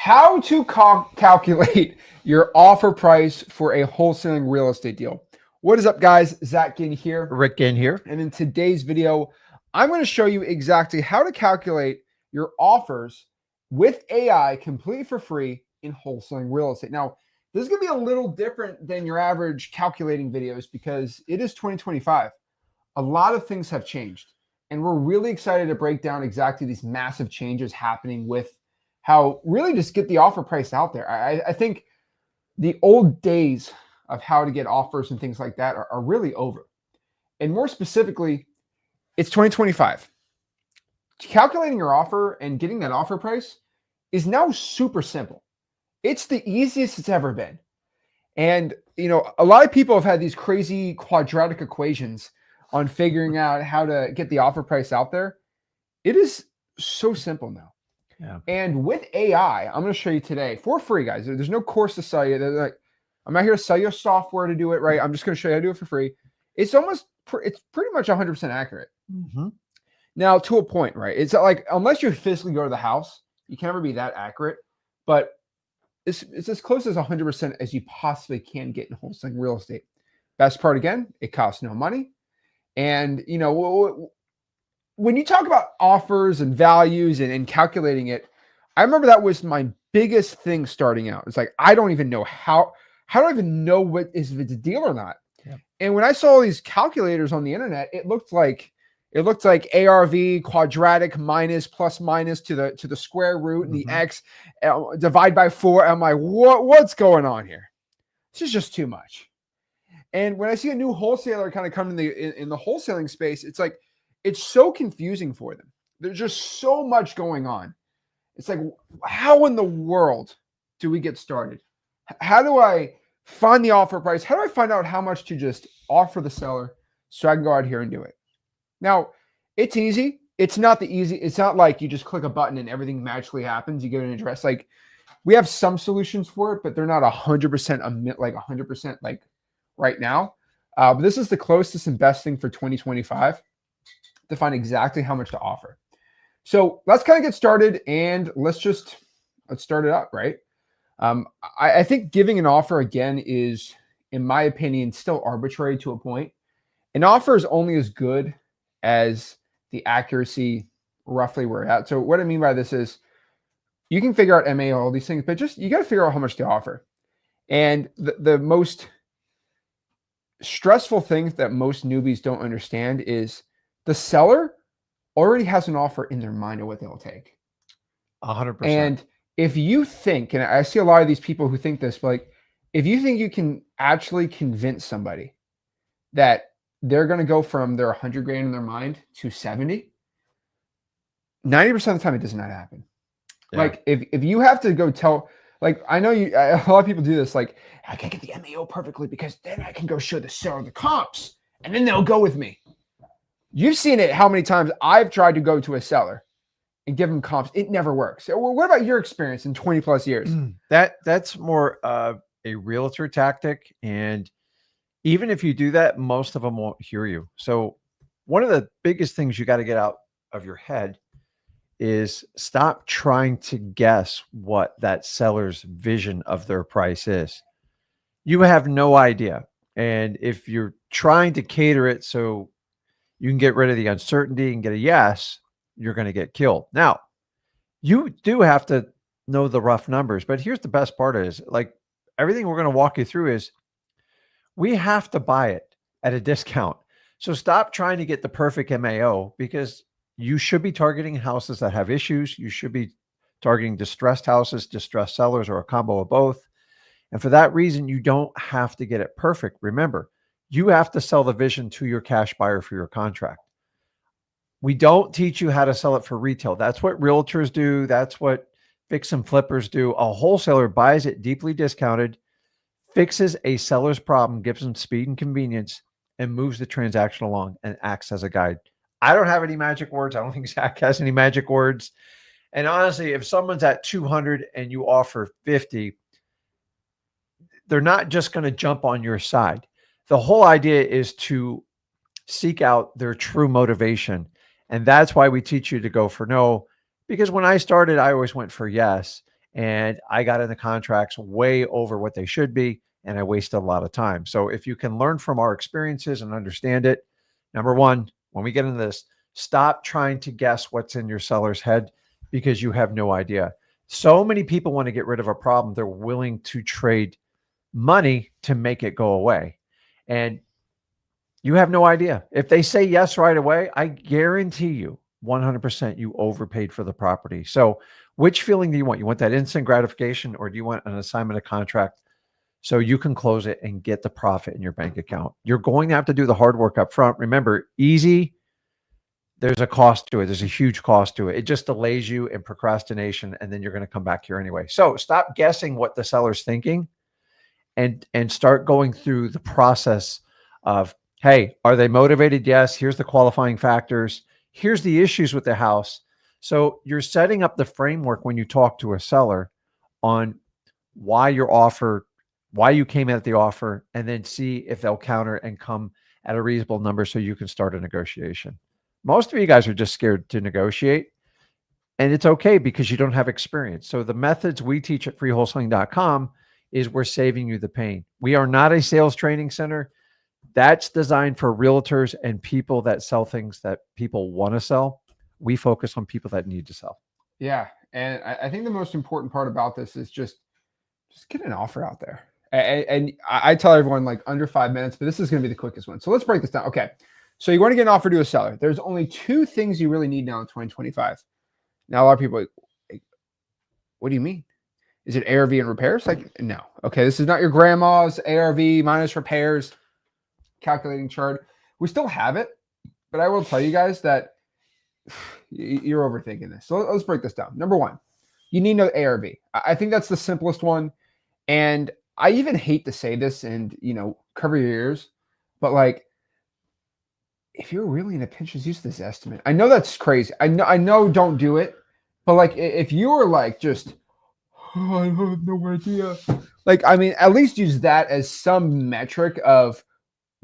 How to calculate your offer price for a wholesaling real estate deal. What is up, guys? Zach Ginn here. Rick Zach Ginn here. And in today's video, I'm going to show you exactly how to calculate your offers with AI completely for free in wholesaling real estate. Now, this is going to be a little different than your average calculating videos because it is 2025. A lot of things have changed, and we're really excited to break down exactly these massive changes happening with how really just get the offer price out there. I think the old days of how to get offers and things like that are really over. And more specifically, it's 2025. Calculating your offer and getting that offer price is now super simple. It's the easiest it's ever been. And, you know, a lot of people have had these crazy quadratic equations on figuring out how to get the offer price out there. It is so simple now. Yeah. And with AI, I'm going to show you today for free, guys. There's no course to sell you. Like, I'm not here to sell you software to do it, right? I'm just going to show you how to do it for free. It's pretty much 100% accurate. Mm-hmm. Now, to a point, right? It's like, unless you physically go to the house, you can never be that accurate. But it's as close as 100% as you possibly can get in wholesaling real estate. Best part, again, it costs no money. And, you know, when you talk about offers and values and calculating it, I remember that was my biggest thing starting out. It's like, I don't even know how do I even know if it's a deal or not? Yeah. And when I saw all these calculators on the internet, it looked like ARV, quadratic, minus, plus, minus to the square root and the X, divide by 4. I'm like, what's going on here? This is just too much. And when I see a new wholesaler kind of come in the wholesaling space, it's like, it's so confusing for them. There's just so much going on. It's like, how in the world do we get started? How do I find the offer price? How do I find out how much to just offer the seller so I can go out here and do it? Now, it's easy. It's not like you just click a button and everything magically happens. You get an address. Like, we have some solutions for it, but they're not 100% like right now. But this is the closest and best thing for 2025 to find exactly how much to offer. So let's kind of get started and let's start it up, right? I think giving an offer again is, in my opinion, still arbitrary to a point. An offer is only as good as the accuracy roughly we're at. So what I mean by this is you can figure out MA, all these things, but just you got to figure out how much to offer. And the most stressful thing that most newbies don't understand is the seller already has an offer in their mind of what they'll take. 100%. And if you think, and I see a lot of these people who think this, but like, if you think you can actually convince somebody that they're going to go from their 100 grand in their mind to 70, 90% of the time, it does not happen. Yeah. Like if you have to go tell, like, I know a lot of people do this, like, I can't get the MAO perfectly because then I can go show the seller the comps and then they'll go with me. You've seen it how many times I've tried to go to a seller and give them comps. It never works. So what about your experience in 20 plus years? That's more of a realtor tactic. And even if you do that, most of them won't hear you. So one of the biggest things you got to get out of your head is stop trying to guess what that seller's vision of their price is. You have no idea. And if you're trying to cater it so you can get rid of the uncertainty and get a yes, you're going to get killed. Now, you do have to know the rough numbers, but here's the best part is, like, everything we're going to walk you through is we have to buy it at a discount. So stop trying to get the perfect MAO, because you should be targeting houses that have issues. You should be targeting distressed houses, distressed sellers, or a combo of both. And for that reason, you don't have to get it perfect. Remember, you have to sell the vision to your cash buyer for your contract. We don't teach you how to sell it for retail. That's what realtors do. That's what fix and flippers do. A wholesaler buys it deeply discounted, fixes a seller's problem, gives them speed and convenience, and moves the transaction along and acts as a guide. I don't have any magic words. I don't think Zach has any magic words. And honestly, if someone's at 200 and you offer 50, they're not just going to jump on your side. The whole idea is to seek out their true motivation. And that's why we teach you to go for no, because when I started, I always went for yes. and I got into contracts way over what they should be, and I wasted a lot of time. So if you can learn from our experiences and understand it, number one, when we get into this, stop trying to guess what's in your seller's head because you have no idea. So many people want to get rid of a problem. They're willing to trade money to make it go away. And you have no idea. If they say yes right away, I guarantee you 100% you overpaid for the property. So which feeling do you want? You want that instant gratification, or do you want an assignment of contract so you can close it and get the profit in your bank account? You're going to have to do the hard work up front. Remember, easy, there's a cost to it. There's a huge cost to it. It just delays you in procrastination, and then you're going to come back here anyway. So stop guessing what the seller's thinking and start going through the process of, hey, are they motivated? Yes. Here's the qualifying factors. Here's the issues with the house. So you're setting up the framework when you talk to a seller on why you came at the offer, and then see if they'll counter and come at a reasonable number so you can start a negotiation. Most of you guys are just scared to negotiate, and it's okay because you don't have experience. So the methods we teach at freewholesaling.com is we're saving you the pain. We are not a sales training center. That's designed for realtors and people that sell things that people want to sell. We focus on people that need to sell. Yeah. And I think the most important part about this is just get an offer out there. And I tell everyone like under 5 minutes, but this is going to be the quickest one. So let's break this down. Okay. So you want to get an offer to a seller. There's only 2 things you really need now in 2025. Now, a lot of people are like, what do you mean? Is it ARV and repairs? Like, no. Okay. This is not your grandma's ARV minus repairs calculating chart. We still have it, but I will tell you guys that you're overthinking this. So let's break this down. Number 1, you need no ARV. I think that's the simplest one. And I even hate to say this and, cover your ears, but like, if you're really in a pinch, just use this estimate. I know that's crazy. I know don't do it, but like, if you're like, just, oh, I have no idea. Like, I mean, at least use that as some metric of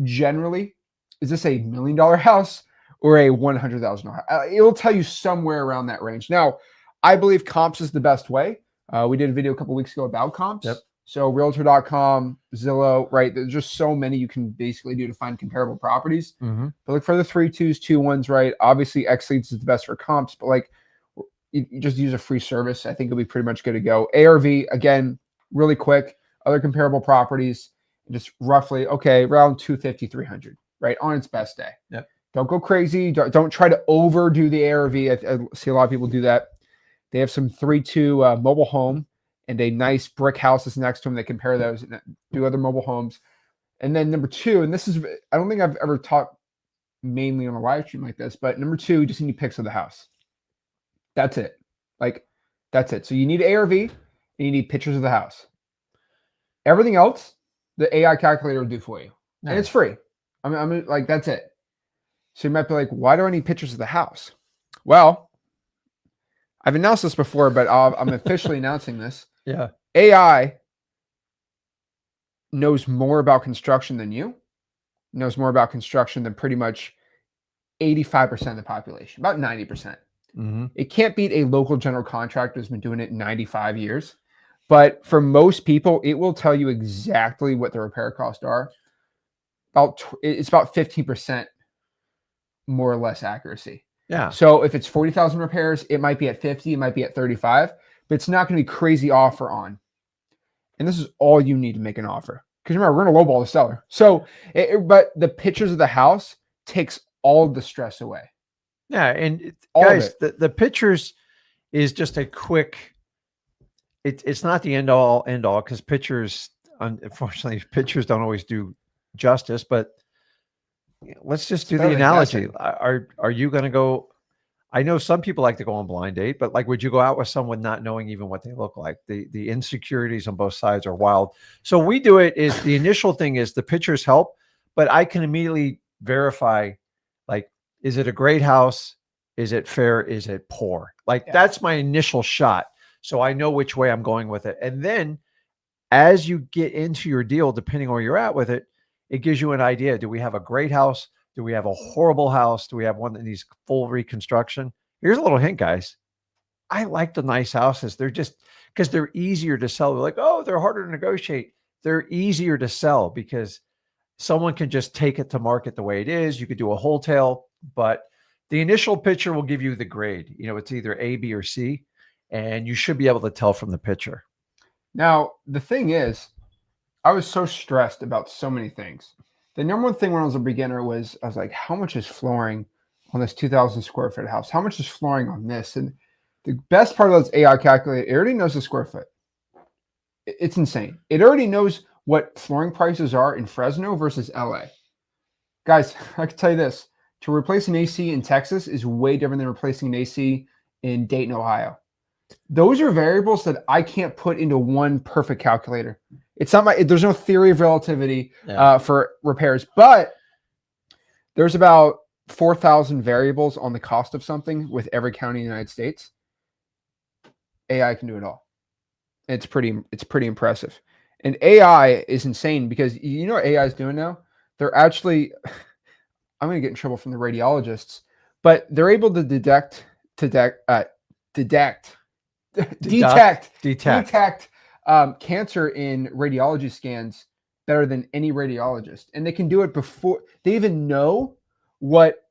generally, is this $1 million house or a $100,000? It'll tell you somewhere around that range. Now, I believe comps is the best way. We did a video a couple weeks ago about comps. Yep. So realtor.com, Zillow, right? There's just so many you can basically do to find comparable properties. Mm-hmm. But look for the 3 2s, 2 1s, right? Obviously, X Leads is the best for comps, but like you just use a free service. I think it'll be pretty much good to go. ARV, again, really quick. Other comparable properties, just roughly, okay, around 250, 300, right? On its best day. Yep. Don't go crazy. Don't try to overdo the ARV. I see a lot of people do that. They have some 3-2 mobile home and a nice brick house that's next to them. They compare those and do other mobile homes. And then number 2, and this is, I don't think I've ever taught mainly on a live stream like this, but number 2, just need pics of the house. That's it. Like, that's it. So you need ARV and you need pictures of the house. Everything else, the AI calculator will do for you. Nice. And it's free. I mean, like, that's it. So you might be like, why do I need pictures of the house? Well, I've announced this before, but I'm officially announcing this. Yeah. AI knows more about construction than you, knows more about construction than pretty much 85% of the population, about 90%. Mm-hmm. It can't beat a local general contractor who's been doing it 95 years. But for most people, it will tell you exactly what the repair costs are. It's about 15% more or less accuracy. Yeah. So if it's 40,000 repairs, it might be at 50, it might be at 35, but it's not going to be crazy offer on. And this is all you need to make an offer. Because remember, we're going to lowball the seller. So, but the pictures of the house takes all of the stress away. Yeah. And all guys, the pictures is just a quick, it's not the end all because pictures, unfortunately, pictures don't always do justice, but let's just do the analogy. Are you going to go? I know some people like to go on blind date, but like, would you go out with someone not knowing even what they look like? The insecurities on both sides are wild. So we do it is the initial thing is the pictures help, but I can immediately verify, like, is it a great house? Is it fair? Is it poor? Like that's my initial shot. So I know which way I'm going with it. And then as you get into your deal, depending on where you're at with it, it gives you an idea. Do we have a great house? Do we have a horrible house? Do we have one that needs full reconstruction? Here's a little hint, guys. I like the nice houses. They're just because they're easier to sell. They're like, oh, they're harder to negotiate. They're easier to sell because someone can just take it to market the way it is. You could do a wholesale, but the initial picture will give you the grade. It's either A, B, or C, and you should be able to tell from the picture. Now, the thing is, I was so stressed about so many things. The number one thing when I was a beginner was I was like, how much is flooring on this 2,000 square foot house? How much is flooring on this? And the best part of those AI calculator, it already knows the square foot. It's insane. It already knows what flooring prices are in Fresno versus LA. Guys, I can tell you this. To replace an AC in Texas is way different than replacing an AC in Dayton, Ohio. Those are variables that I can't put into one perfect calculator. It's not there's no theory of relativity for repairs, but there's about 4,000 variables on the cost of something with every county in the United States. AI can do it all. It's pretty impressive. And AI is insane because you know what AI is doing now? They're actually, I'm going to get in trouble from the radiologists, but they're able to detect cancer in radiology scans better than any radiologist. And they can do it before they even know what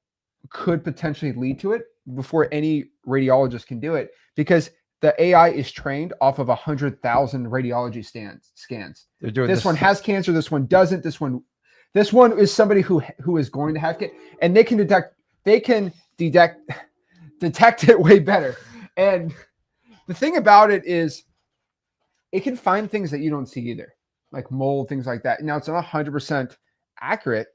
could potentially lead to it before any radiologist can do it, because the AI is trained off of 100,000 radiology scans. They're doing this one has cancer, this one doesn't, this one is somebody who is going to have it, and they can detect it way better. And the thing about it is it can find things that you don't see either, like mold, things like that. Now, it's not 100% accurate,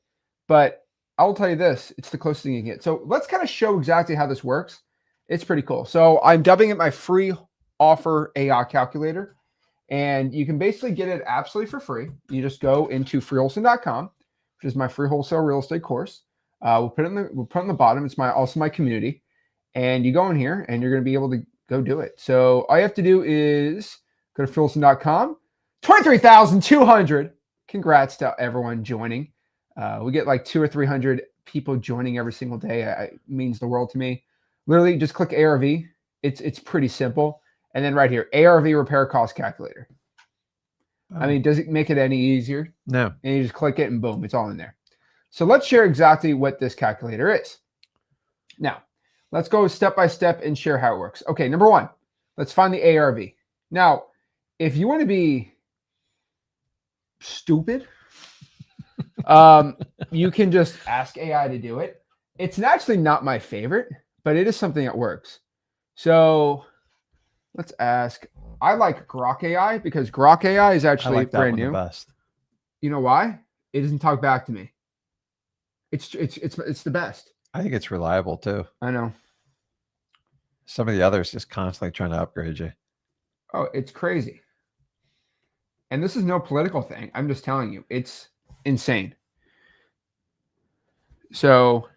but I'll tell you this, it's the closest thing you can get. So let's kind of show exactly how this works. It's pretty cool. So I'm dubbing it my free offer AI calculator, and you can basically get it absolutely for free. You just go into freewholesaling.com, which is my free wholesale real estate course. We'll put it on the bottom. It's also my community, and you go in here and you're going to be able to go do it. So all you have to do is go to freewholesaling.com. 23,200. Congrats to everyone joining. We get like 200 or 300 people joining every single day. It means the world to me. Literally, just click ARV. It's pretty simple. And then right here, ARV repair cost calculator. I mean, does it make it any easier? No. And you just click it and boom, it's all in there. So let's share exactly what this calculator is. Now, let's go step by step and share how it works. Okay, number one, let's find the ARV. Now, if you want to be stupid, you can just ask AI to do it. It's actually not my favorite, but it is something that works. So let's ask. I like Grok AI because Grok AI is actually brand new. The best. You know why? It doesn't talk back to me. It's the best. I think it's reliable too. I know. Some of the others just constantly trying to upgrade you. Oh, it's crazy. And this is no political thing. I'm just telling you, it's insane. So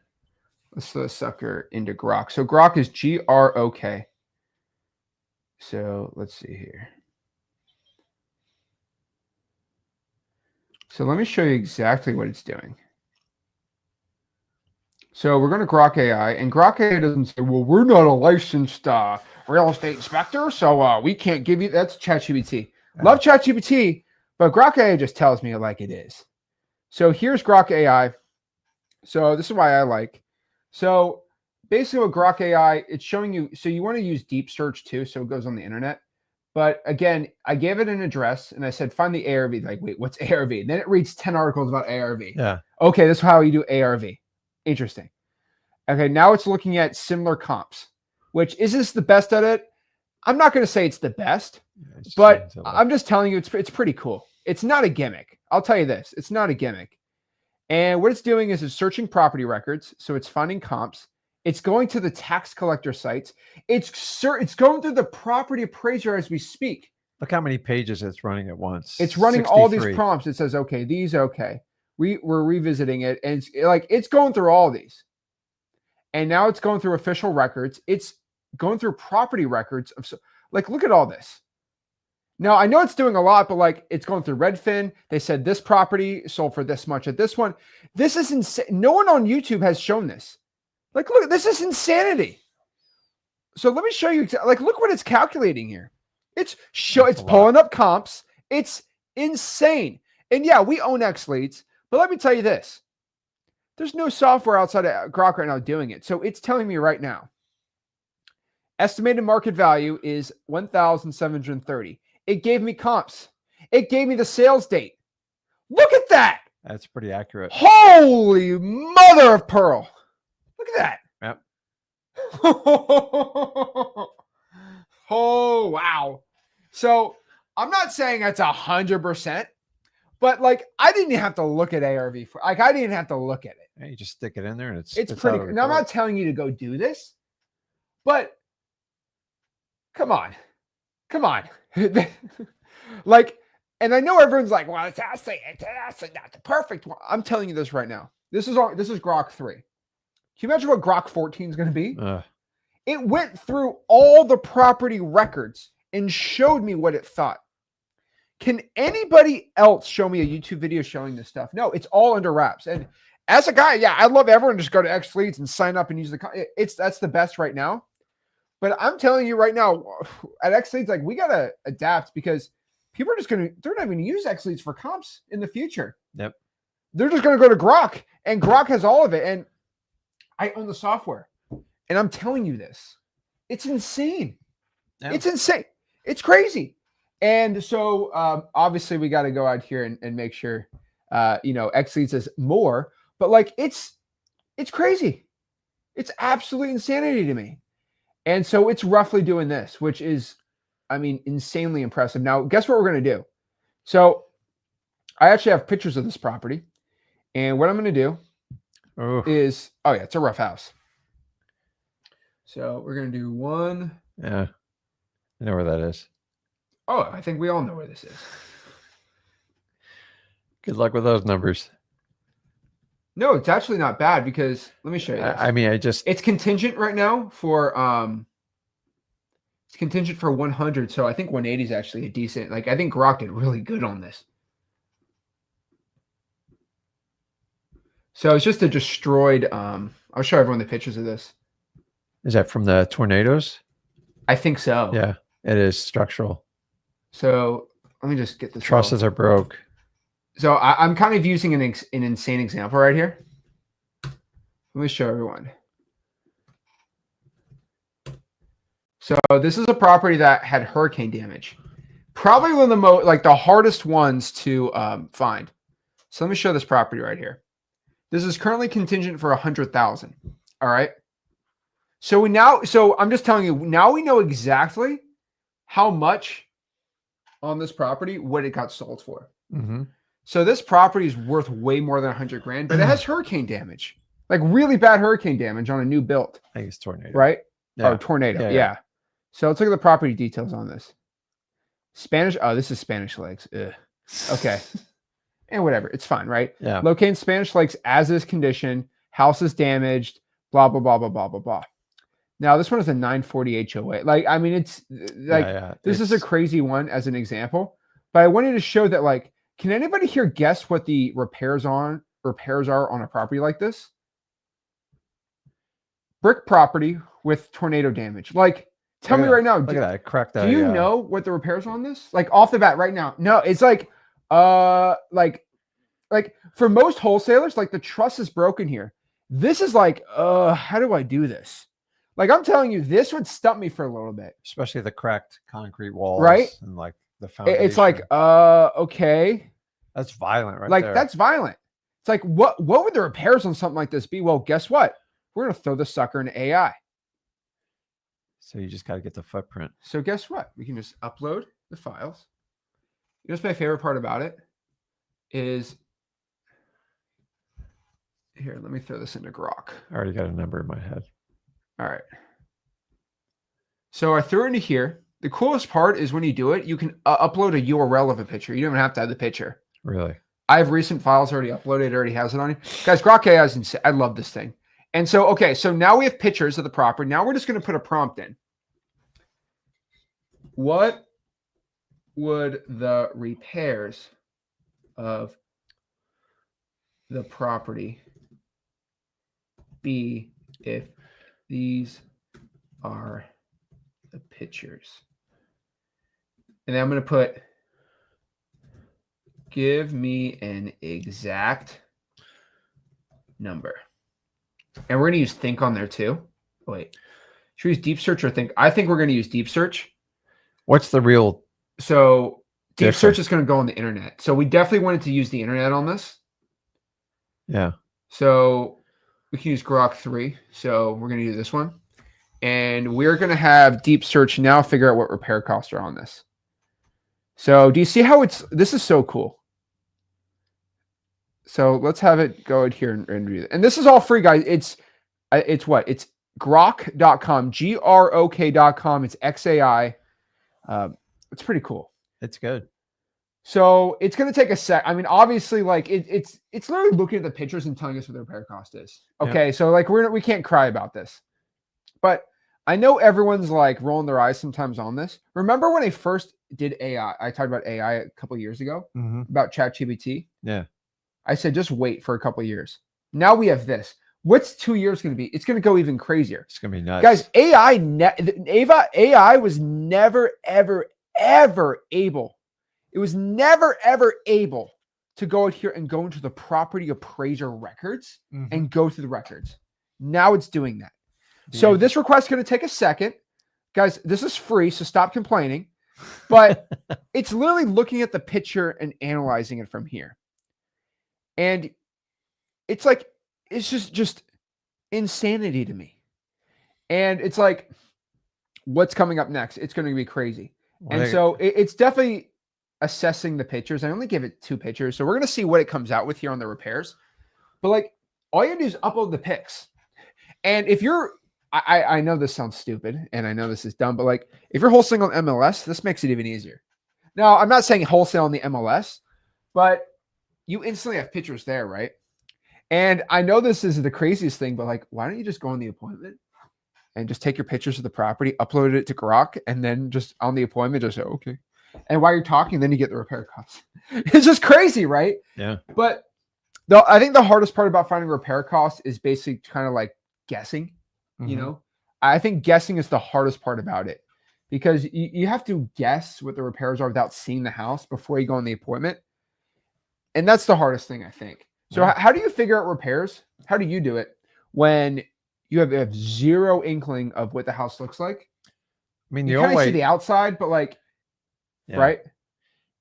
let's throw a sucker into Grok. So Grok is Grok. So let's see here. So let me show you exactly what it's doing. So we're going to Grok AI, and Grok AI doesn't say, well, we're not a licensed real estate inspector, so we can't give you, that's ChatGPT. Love ChatGPT, but Grok AI just tells me like it is. So here's Grok AI. So this is why I like. So basically with Grok AI, it's showing you, so you want to use deep search too, so it goes on the internet. But again, I gave it an address and I said, find the ARV. Like, wait, what's ARV? And then it reads 10 articles about ARV. Yeah. Okay, this is how you do ARV. Interesting. Okay, now it's looking at similar comps, which is this the best at it? I'm not going to say it's the best, but I'm just telling you it's pretty cool. It's not a gimmick. I'll tell you this. It's not a gimmick. And what it's doing is it's searching property records. So it's finding comps. It's going to the tax collector sites. It's going through the property appraiser as we speak. Look how many pages it's running at once. It's running 63. All these prompts. It says, okay, these okay. We're revisiting it. And it's going through all these. And now it's going through official records. It's going through property records of, like, look at all this. Now, I know it's doing a lot, but like it's going through Redfin. They said this property sold for this much at this one. This is insane. No one on YouTube has shown this. Like, look, this is insanity. So let me show you. Like, look what it's calculating here. It's That's a lot. pulling up comps. It's insane. And yeah, we own X leads, but let me tell you this. There's no software outside of Grok right now doing it. So it's telling me right now, estimated market value is 1,730. It gave me comps. It gave me the sales date. Look at that. That's pretty accurate. Holy mother of pearl. Look at that. Yep. Oh, wow. So I'm not saying that's 100%, but like I didn't even have to look at ARV for like I didn't have to look at it. Yeah, you just stick it in there and It's pretty. Now I'm not telling you to go do this, but come on. Like, and I know everyone's like, well, it's actually not the perfect one. I'm telling you this right now. This is Grok 3. Can you imagine what Grok 14 is going to be? It went through all the property records and showed me what it thought. Can anybody else show me a YouTube video showing this stuff? No, it's all under wraps. And as a guy, yeah, I love everyone to just go to X Leads and sign up and use that's the best right now. But I'm telling you right now, at X Leads, like we gotta adapt because people are they're not even gonna use X Leads for comps in the future. Yep. They're just gonna go to Grok, and Grok has all of it. And I own the software. And I'm telling you this, it's insane. Yeah. It's insane. It's crazy. And so obviously we got to go out here and make sure, X Leads is more, but like, it's crazy. It's absolute insanity to me. And so it's roughly doing this, which is, I mean, insanely impressive. Now, guess what we're going to do? So I actually have pictures of this property. And what I'm going to do is, it's a rough house. So we're going to do one. Yeah. I know where that is. Oh, I think we all know where this is. Good luck with those numbers. No, it's actually not bad because let me show you this. I mean, it's contingent right now for it's contingent for 100. So I think 180 is actually a decent, like I think Grok did really good on this. So it's just a destroyed, I'll show everyone the pictures of this. Is that from the tornadoes? I think so. Yeah, it is structural. So let me just get this. Trusses are broke. So I'm kind of using an insane example right here. Let me show everyone. So this is a property that had hurricane damage. Probably one of the the hardest ones to find. So let me show this property right here. This is currently contingent for 100,000. All right. So I'm just telling you, now we know exactly how much on this property, what it got sold for. Mm-hmm. So this property is worth way more than 100 grand, but it has hurricane damage, like really bad hurricane damage on a new build. I think it's tornado. Right? Yeah. Oh, tornado. Yeah. So let's look at the property details on this. Spanish. Oh, this is Spanish Lakes. Ugh. Okay. And whatever. It's fine, right? Yeah. Located Spanish Lakes as is condition. House is damaged. Blah, blah, blah, blah, blah, blah, blah. Now, this one is a 940 HOA. Like, I mean, it's like, this is a crazy one as an example, but I wanted to show that, like, can anybody here guess what the repairs are on a property like this? Brick property with tornado damage. Like, tell me right now. Look at that. Crack that. Do you know what the repairs on this? Like, off the bat right now. No, it's like, like for most wholesalers, like the truss is broken here. This is like, how do I do this? Like, I'm telling you, this would stump me for a little bit. Especially the cracked concrete walls. Right? And like the foundation. It's like, okay. That's violent right like, there. That's violent. It's like, what would the repairs on something like this be? Well, guess what? We're going to throw the sucker into AI. So you just got to get the footprint. So guess what? We can just upload the files. You know what's my favorite part about it? Is, here, let me throw this into Grok. I already got a number in my head. All right. So I threw it into here. The coolest part is when you do it, you can upload a URL of a picture. You don't even have to have the picture. Really? I have recent files already uploaded. It already has it on it. Guys, Grok AI is insane. I love this thing. And so, okay, so now we have pictures of the property. Now we're just going to put a prompt in. What would the repairs of the property be if these are the pictures. And then I'm going to put, give me an exact number. And we're going to use think on there too. Wait, should we use deep search or think? I think we're going to use deep search. What's the real? So deep difference? search is going to go on the internet. So we definitely wanted to use the internet on this. Yeah. So we can use Grok 3. So we're going to do this one. And we're going to have deep search now figure out what repair costs are on this. So do you see how this is so cool. So let's have it go in here and do that. And this is all free, guys. It's what? It's grok.com, grok.com. It's XAI. It's pretty cool. It's good. So it's going to take a sec. I mean, obviously, like it's literally looking at the pictures and telling us what the repair cost is. Okay, so like we can't cry about this, but I know everyone's like rolling their eyes sometimes on this. Remember when I first did AI? I talked about AI a couple of years ago about ChatGPT. Yeah, I said just wait for a couple of years. Now we have this. What's 2 years going to be? It's going to go even crazier. It's going to be nuts, guys. AI was never ever able. It was never, ever able to go out here and go into the property appraiser records and go through the records. Now it's doing that. Yeah. So this request is going to take a second. Guys, this is free, so stop complaining. But it's literally looking at the picture and analyzing it from here. And it's like, it's just insanity to me. And it's like, what's coming up next? It's going to be crazy. And so it's definitely assessing the pictures. I only give it 2 pictures. So we're going to see what it comes out with here on the repairs. But like, all you have to do is upload the pics. And if you're, I know this sounds stupid and I know this is dumb, but like if you're wholesaling on MLS, this makes it even easier. Now, I'm not saying wholesale on the MLS, but you instantly have pictures there, right? And I know this is the craziest thing, but like, why don't you just go on the appointment and just take your pictures of the property, upload it to Grok, and then just on the appointment, just say, okay. And while you're talking, then you get the repair costs. It's just crazy, right? Yeah. But I think the hardest part about finding repair costs is basically kind of like guessing, you know? I think guessing is the hardest part about it because you have to guess what the repairs are without seeing the house before you go on the appointment. And that's the hardest thing, I think. So how do you figure out repairs? How do you do it when you have zero inkling of what the house looks like? I mean, you kind of see the outside, but like, right?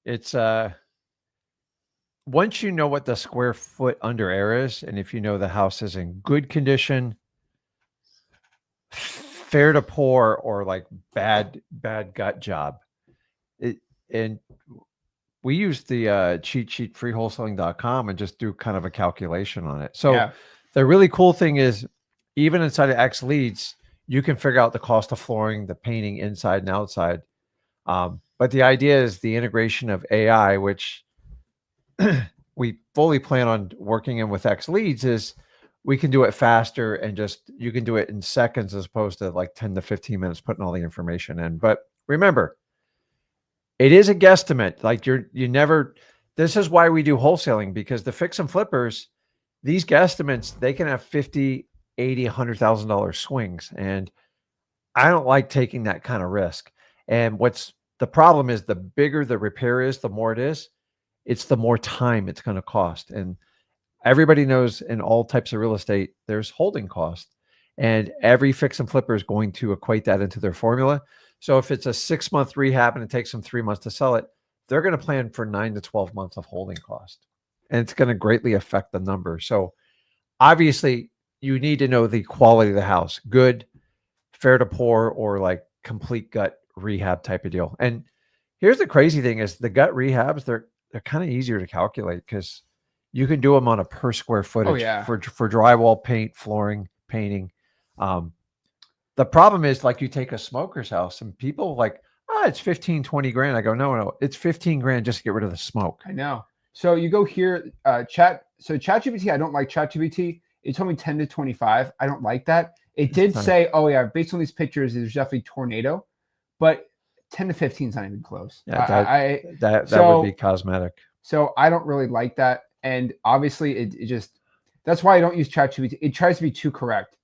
It's once you know what the square foot under air is, and if you know the house is in good condition, fair to poor, or like bad gut job, and we use the cheat sheet freewholesaling.com and just do kind of a calculation on it. So the really cool thing is, even inside of X Leads, you can figure out the cost of flooring, the painting inside and outside. But the idea is the integration of AI, which we fully plan on working in with X Leads, is we can do it faster and just, you can do it in seconds as opposed to like 10 to 15 minutes putting all the information in. But remember, it is a guesstimate. Like you never, this is why we do wholesaling, because the fix and flippers, these guesstimates, they can have 50, 80, $100,000 swings. And I don't like taking that kind of risk. And what's the problem is, the bigger the repair is, the more it is, it's the more time it's going to cost. And everybody knows in all types of real estate, there's holding cost, and every fix and flipper is going to equate that into their formula. So if it's a 6-month rehab and it takes them 3 months to sell it, they're going to plan for 9 to 12 months of holding cost, and it's going to greatly affect the number. So obviously you need to know the quality of the house, good, fair to poor, or like complete gut rehab type of deal. And here's the crazy thing is, the gut rehabs, they're kind of easier to calculate because you can do them on a per square footage for drywall, paint, flooring, painting. The problem is, like, you take a smoker's house and people like, it's 15, 20 grand. I go, no, it's 15 grand just to get rid of the smoke. I know. So you go here, ChatGPT, I don't like ChatGPT. It told me 10 to 25. I don't like that. It did say, based on these pictures, there's definitely tornado, but 10 to 15 is not even close. Yeah, that would be cosmetic. So I don't really like that. And obviously it just, that's why I don't use ChatGPT. It tries to be too correct.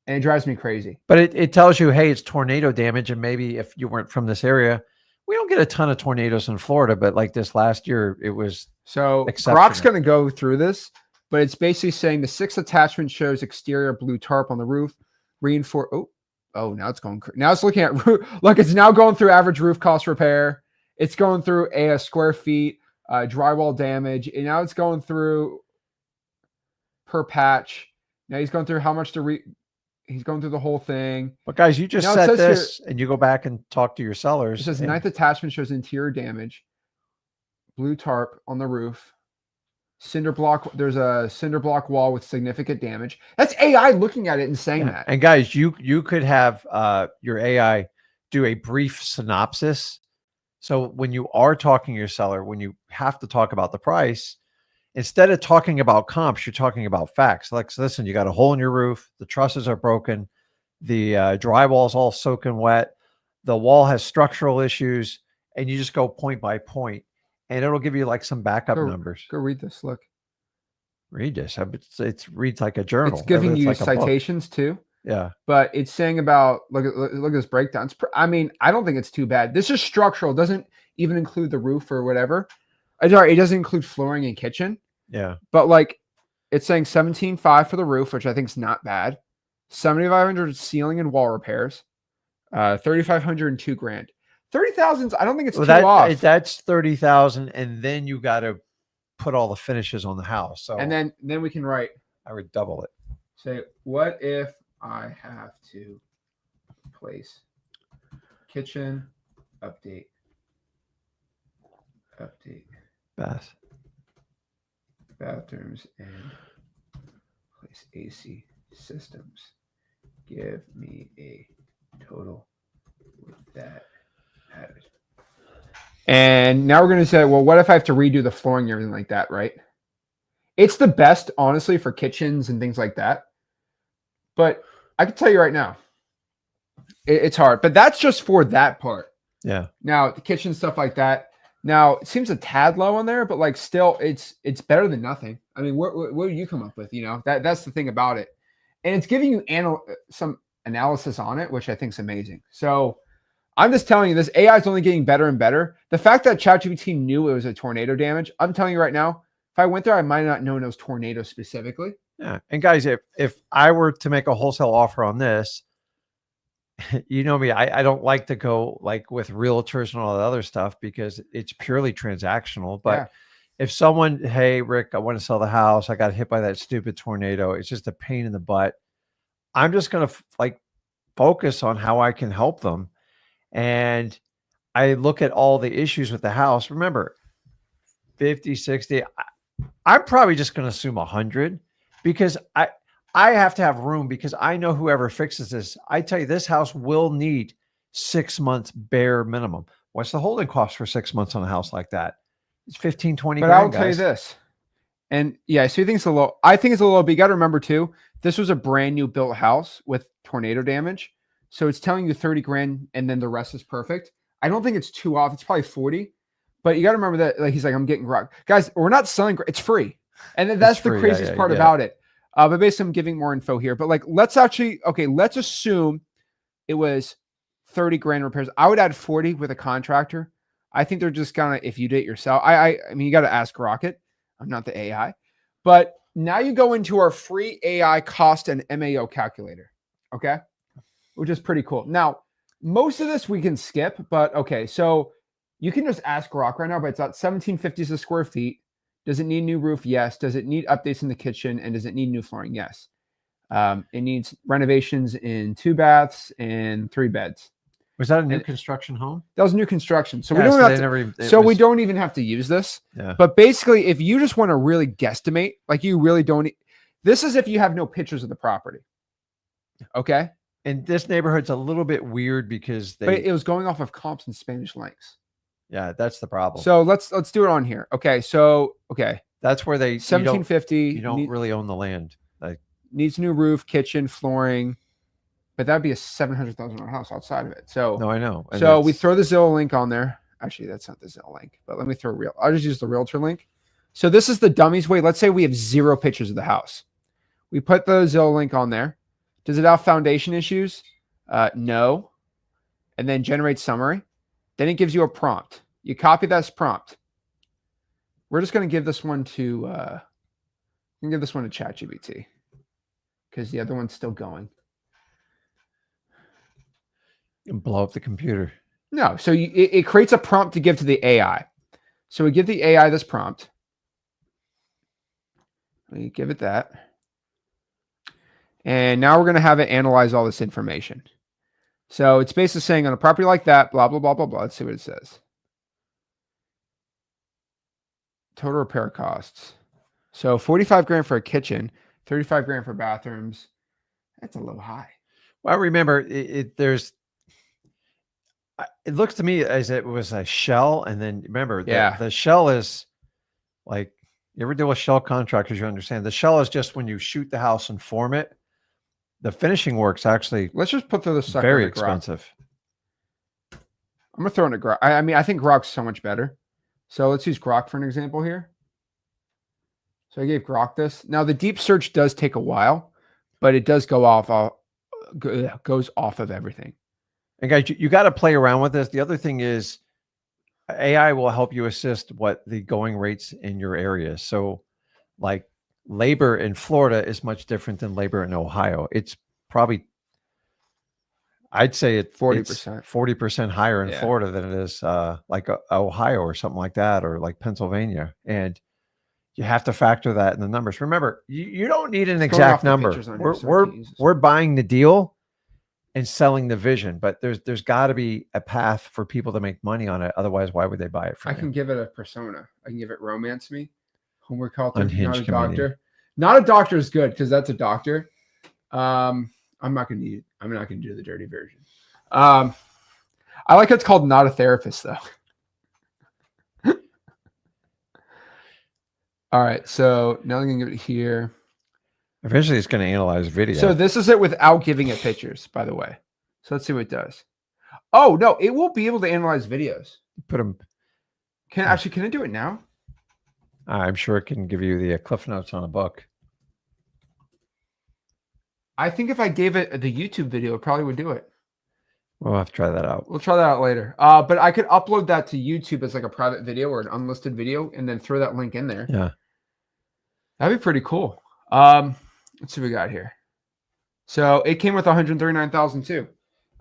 and it drives me crazy. But it tells you, hey, it's tornado damage. And maybe if you weren't from this area, we don't get a ton of tornadoes in Florida, but like this last year, it was so exceptional. Grok's going to go through this, but it's basically saying the 6 attachment shows exterior blue tarp on the roof, reinforce. Oh, now it's going. Now it's looking at look. It's now going through average roof cost repair. It's going through a square feet, drywall damage, and now it's going through per patch. Now he's going through how much to he's going through the whole thing. But guys, you just set this and you go back and talk to your sellers. It says 9th attachment shows interior damage. Blue tarp on the roof. Cinder block. There's a cinder block wall with significant damage. That's AI looking at it and saying that. And guys, you could have your AI do a brief synopsis. So when you are talking to your seller, when you have to talk about the price, instead of talking about comps, you're talking about facts. Like, listen, you got a hole in your roof. The trusses are broken. The drywall is all soaking wet. The wall has structural issues. And you just go point by point. And it'll give you like some backup numbers. Go read this. Look. Read this. It reads like a journal. It's giving you like citations too. Yeah. But it's saying about, look at this breakdown. I mean, I don't think it's too bad. This is structural. It doesn't even include the roof or whatever. Sorry, it doesn't include flooring and kitchen. Yeah. But like it's saying 17.5 for the roof, which I think is not bad. 7,500 ceiling and wall repairs. 3,500 and $2,000. 30,000. I don't think it's too off. That's 30,000, and then you got to put all the finishes on the house. So and then we can write. I would double it. Say, what if I have to place kitchen update bathrooms and place AC systems? Give me a total with that added. And now we're going to say, well, what if I have to redo the flooring and everything like that, right? It's the best, honestly, for kitchens and things like that. But I can tell you right now, it's hard. But that's just for that part. Yeah. Now, the kitchen stuff like that. Now, it seems a tad low on there, but like still, it's better than nothing. I mean, what do you come up with? You know, that's the thing about it. And it's giving you some analysis on it, which I think is amazing. So I'm just telling you, this AI is only getting better and better. The fact that ChatGPT knew it was a tornado damage, I'm telling you right now, if I went there, I might not know it was tornado specifically. Yeah. And guys, if I were to make a wholesale offer on this, you know me, I don't like to go like with realtors and all that other stuff because it's purely transactional. But Yeah. if someone, hey, Rick, I want to sell the house. I got hit by that stupid tornado. It's just a pain in the butt. I'm just going to like focus on how I can help them. And I look at all the issues with the house. Remember, 50, 60, I'm probably just going to assume 100 because I have to have room because I know whoever fixes this, I tell you, this house will need 6 months bare minimum. What's the holding cost for 6 months on a house like that? It's 15, 20 grand, I'll tell you this. And yeah, so you think it's a low. I think it's a low, but you got to remember too, this was a brand new built house with tornado damage. So it's telling you 30 grand and then the rest is perfect. I don't think it's too off. It's probably 40. But you got to remember that like he's like, I'm getting Grok. Guys, we're not selling. It's free. And then that's the craziest part about it. But basically I'm giving more info here. But like, let's assume it was 30 grand repairs. I would add 40 with a contractor. I think they're just gonna, if you did it yourself, I mean, you got to ask Rocket. I'm not the AI. But now you go into our free AI cost and MAO calculator. Okay. Which is pretty cool. Now, most of this we can skip, but okay. So you can just ask Grok right now, but it's at 1750 a square feet. Does it need new roof? Yes. Does it need updates in the kitchen? And does it need new flooring? Yes. It needs renovations in 2 baths and 3 beds. Was that a new construction home? That was new construction. So yeah, we don't even have to use this. Yeah. But basically, if you just want to really guesstimate, like you really don't, this is if you have no pictures of the property. Okay. And this neighborhood's a little bit weird because but it was going off of comps and Spanish links. Yeah, that's the problem. So let's do it on here. Okay. So that's where they 1750. You don't really own the land. Like needs new roof, kitchen, flooring. But that'd be a $700,000 house outside of it. So no, I know. And so we throw the Zillow link on there. Actually, that's not the Zillow link, but let me throw I'll just use the realtor link. So this is the dummies way. Let's say we have 0 pictures of the house. We put the Zillow link on there. Does it have foundation issues? No. And then generate summary. Then it gives you a prompt. You copy this prompt. We're just going to give this one to ChatGPT because the other one's still going. And blow up the computer. No, so it creates a prompt to give to the AI. So we give the AI this prompt. We give it that. And now we're going to have it analyze all this information. So it's basically saying on a property like that, blah, blah, blah, blah, blah. Let's see what it says. Total repair costs. So 45 grand for a kitchen, 35 grand for bathrooms. That's a little high. Well, remember, it looks to me as it was a shell. And then remember, the shell is like, you ever deal with shell contractors, you understand. The shell is just when you shoot the house and form it. The finishing work's actually let's just put through the sucker very expensive. I'm gonna throw in a Grok. I mean, I think Grok's so much better. So let's use Grok for an example here. So I gave Grok this. Now the deep search does take a while, but it does goes off of everything. And guys, you got to play around with this. The other thing is AI will help you assist what the going rates in your area. So like labor in Florida is much different than labor in Ohio. It's probably, I'd say it's 40% higher in Florida than it is like Ohio or something like that, or like Pennsylvania. And you have to factor that in the numbers. Remember, you don't need an exact number. We're buying the deal and selling the vision, but there's got to be a path for people to make money on it. Otherwise, why would they buy it from you? I can give it a persona. I can give it romance me. Homework author, Unhinged not a doctor. Not a doctor is good because that's a doctor. I'm not going to do the dirty version. I like it's called not a therapist though. All right, so now I'm going to give it here. Eventually, it's going to analyze video. So this is it without giving it pictures, by the way. So let's see what it does. Oh no, it will be able to analyze videos. Put them. Can it do it now? I'm sure it can give you the cliff notes on a book. I think if I gave it the YouTube video, it probably would do it. We'll have to try that out. We'll try that out later. But I could upload that to YouTube as like a private video or an unlisted video and then throw that link in there. Yeah. That'd be pretty cool. Let's see what we got here. So it came with 139,000 too.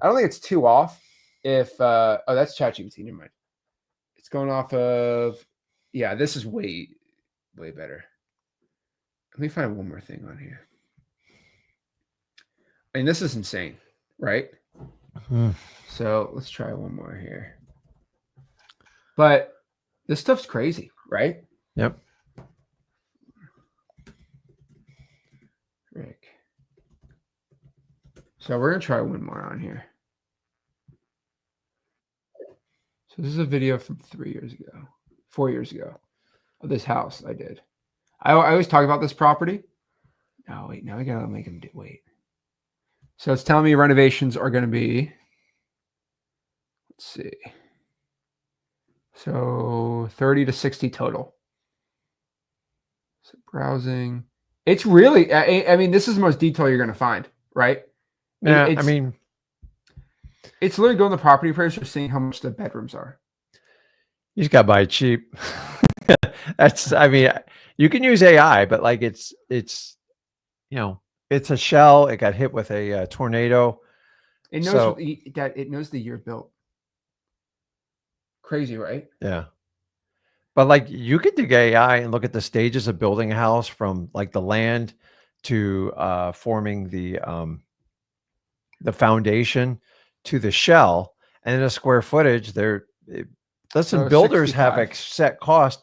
I don't think it's too off. If that's ChatGPT, never mind. It's going off of this is way better. Let me find one more thing on here. I mean, this is insane, right? So let's try one more here. But this stuff's crazy, right? Yep. Rick. So we're going to try one more on here. So this is a video from 4 years ago of this house I did. I always talk about this property. No, wait, now I got to make him wait. So it's telling me renovations are going to be, let's see. So 30 to 60 total. So browsing. It's really, I mean, this is the most detail you're going to find, right? Yeah, it's literally going to the property appraiser, seeing how much the bedrooms are. You just got to buy it cheap. You can use AI, but like it's a shell. It got hit with a tornado. It knows it knows the year built. Crazy, right? Yeah. But like you could dig AI and look at the stages of building a house from like the land to forming the foundation to the shell and the square footage. Listen, builders 65. Have a set cost.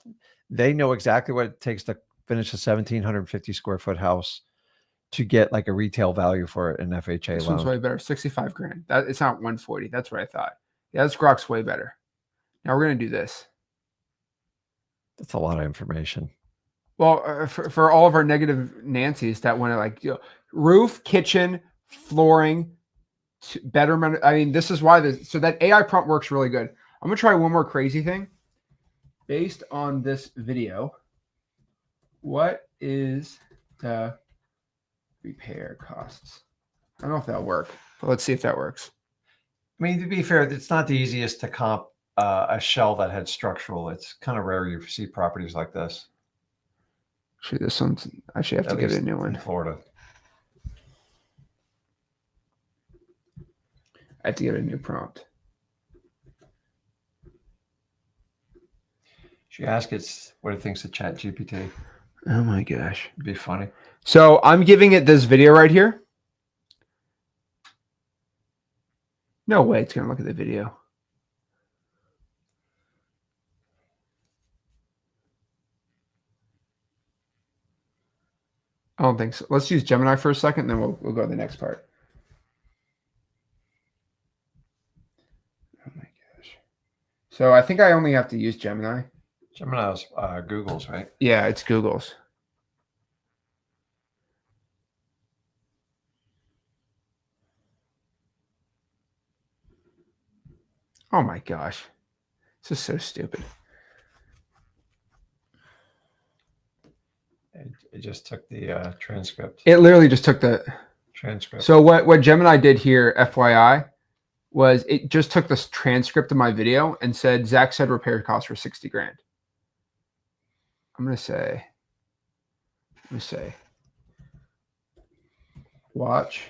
They know exactly what it takes to finish a 1,750 square foot house to get like a retail value for an FHA this loan. One's way better. 65 grand. It's not 140. That's what I thought. Yeah, this Grok's way better. Now we're going to do this. That's a lot of information. Well, for all of our negative Nancy's that want to roof, kitchen, flooring, betterment. I mean, this is why so that AI prompt works really good. I'm going to try one more crazy thing. Based on this video, what is the repair costs? I don't know if that'll work, but let's see if that works. I mean, to be fair, it's not the easiest to comp a shell that had structural. It's kind of rare you see properties like this. Actually, this one's, I actually have to get a new one. In Florida. I have to get a new prompt. Should ask it what it thinks of Chat GPT. Oh my gosh. It'd be funny. So I'm giving it this video right here. No way it's going to look at the video. I don't think so. Let's use Gemini for a second, then we'll go to the next part. Oh my gosh. So I think I only have to use Gemini. Gemini's Google's, right? Yeah, it's Google's. Oh my gosh. This is so stupid. It just took the transcript. It literally just took the transcript. So what Gemini did here, FYI, was it just took this transcript of my video and said, Zach said repair costs were 60 grand. I'm going to say, watch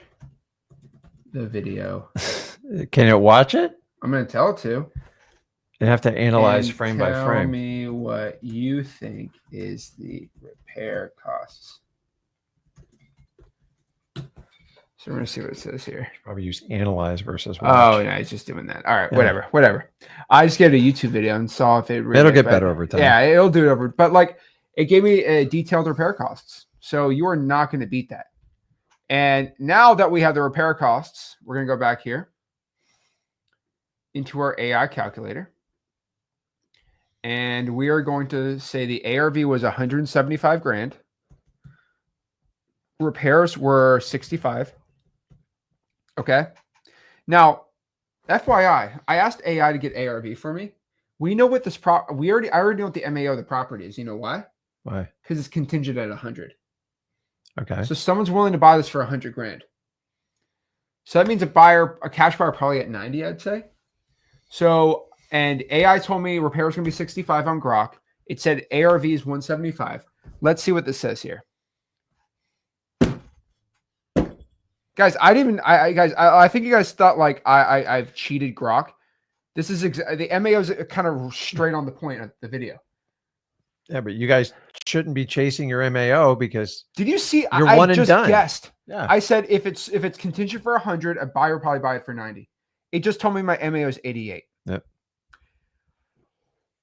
the video. Can it watch it? I'm going to tell it to. You have to analyze and frame by frame. Tell me what you think is the repair costs. So we're going to see what it says here. Probably use analyze versus watch. Oh, yeah, it's just doing that. All right, yeah. whatever. I just gave it a YouTube video and saw if it really it'll get better over time. Yeah, it'll do it over. But like, it gave me detailed repair costs. So you are not going to beat that. And now that we have the repair costs, we're going to go back here into our AI calculator. And we are going to say the ARV was 175 grand. Repairs were 65. Okay. Now, FYI, I asked AI to get ARV for me. We know what this I already know what the MAO of the property is. You know why? Why? Because it's contingent at 100. Okay. So someone's willing to buy this for 100 grand. So that means a cash buyer probably at 90, I'd say. So, and AI told me repair was going to be 65 on Grok. It said ARV is 175. Let's see what this says here. Guys, I think you guys thought like I've cheated Grok. This is the MAO is kind of straight on the point of the video. Yeah, but you guys shouldn't be chasing your MAO because did you see? You're I one and just done. Guessed. Yeah. I said if it's contingent for 100, a buyer will probably buy it for 90. It just told me my MAO is 88. Yep.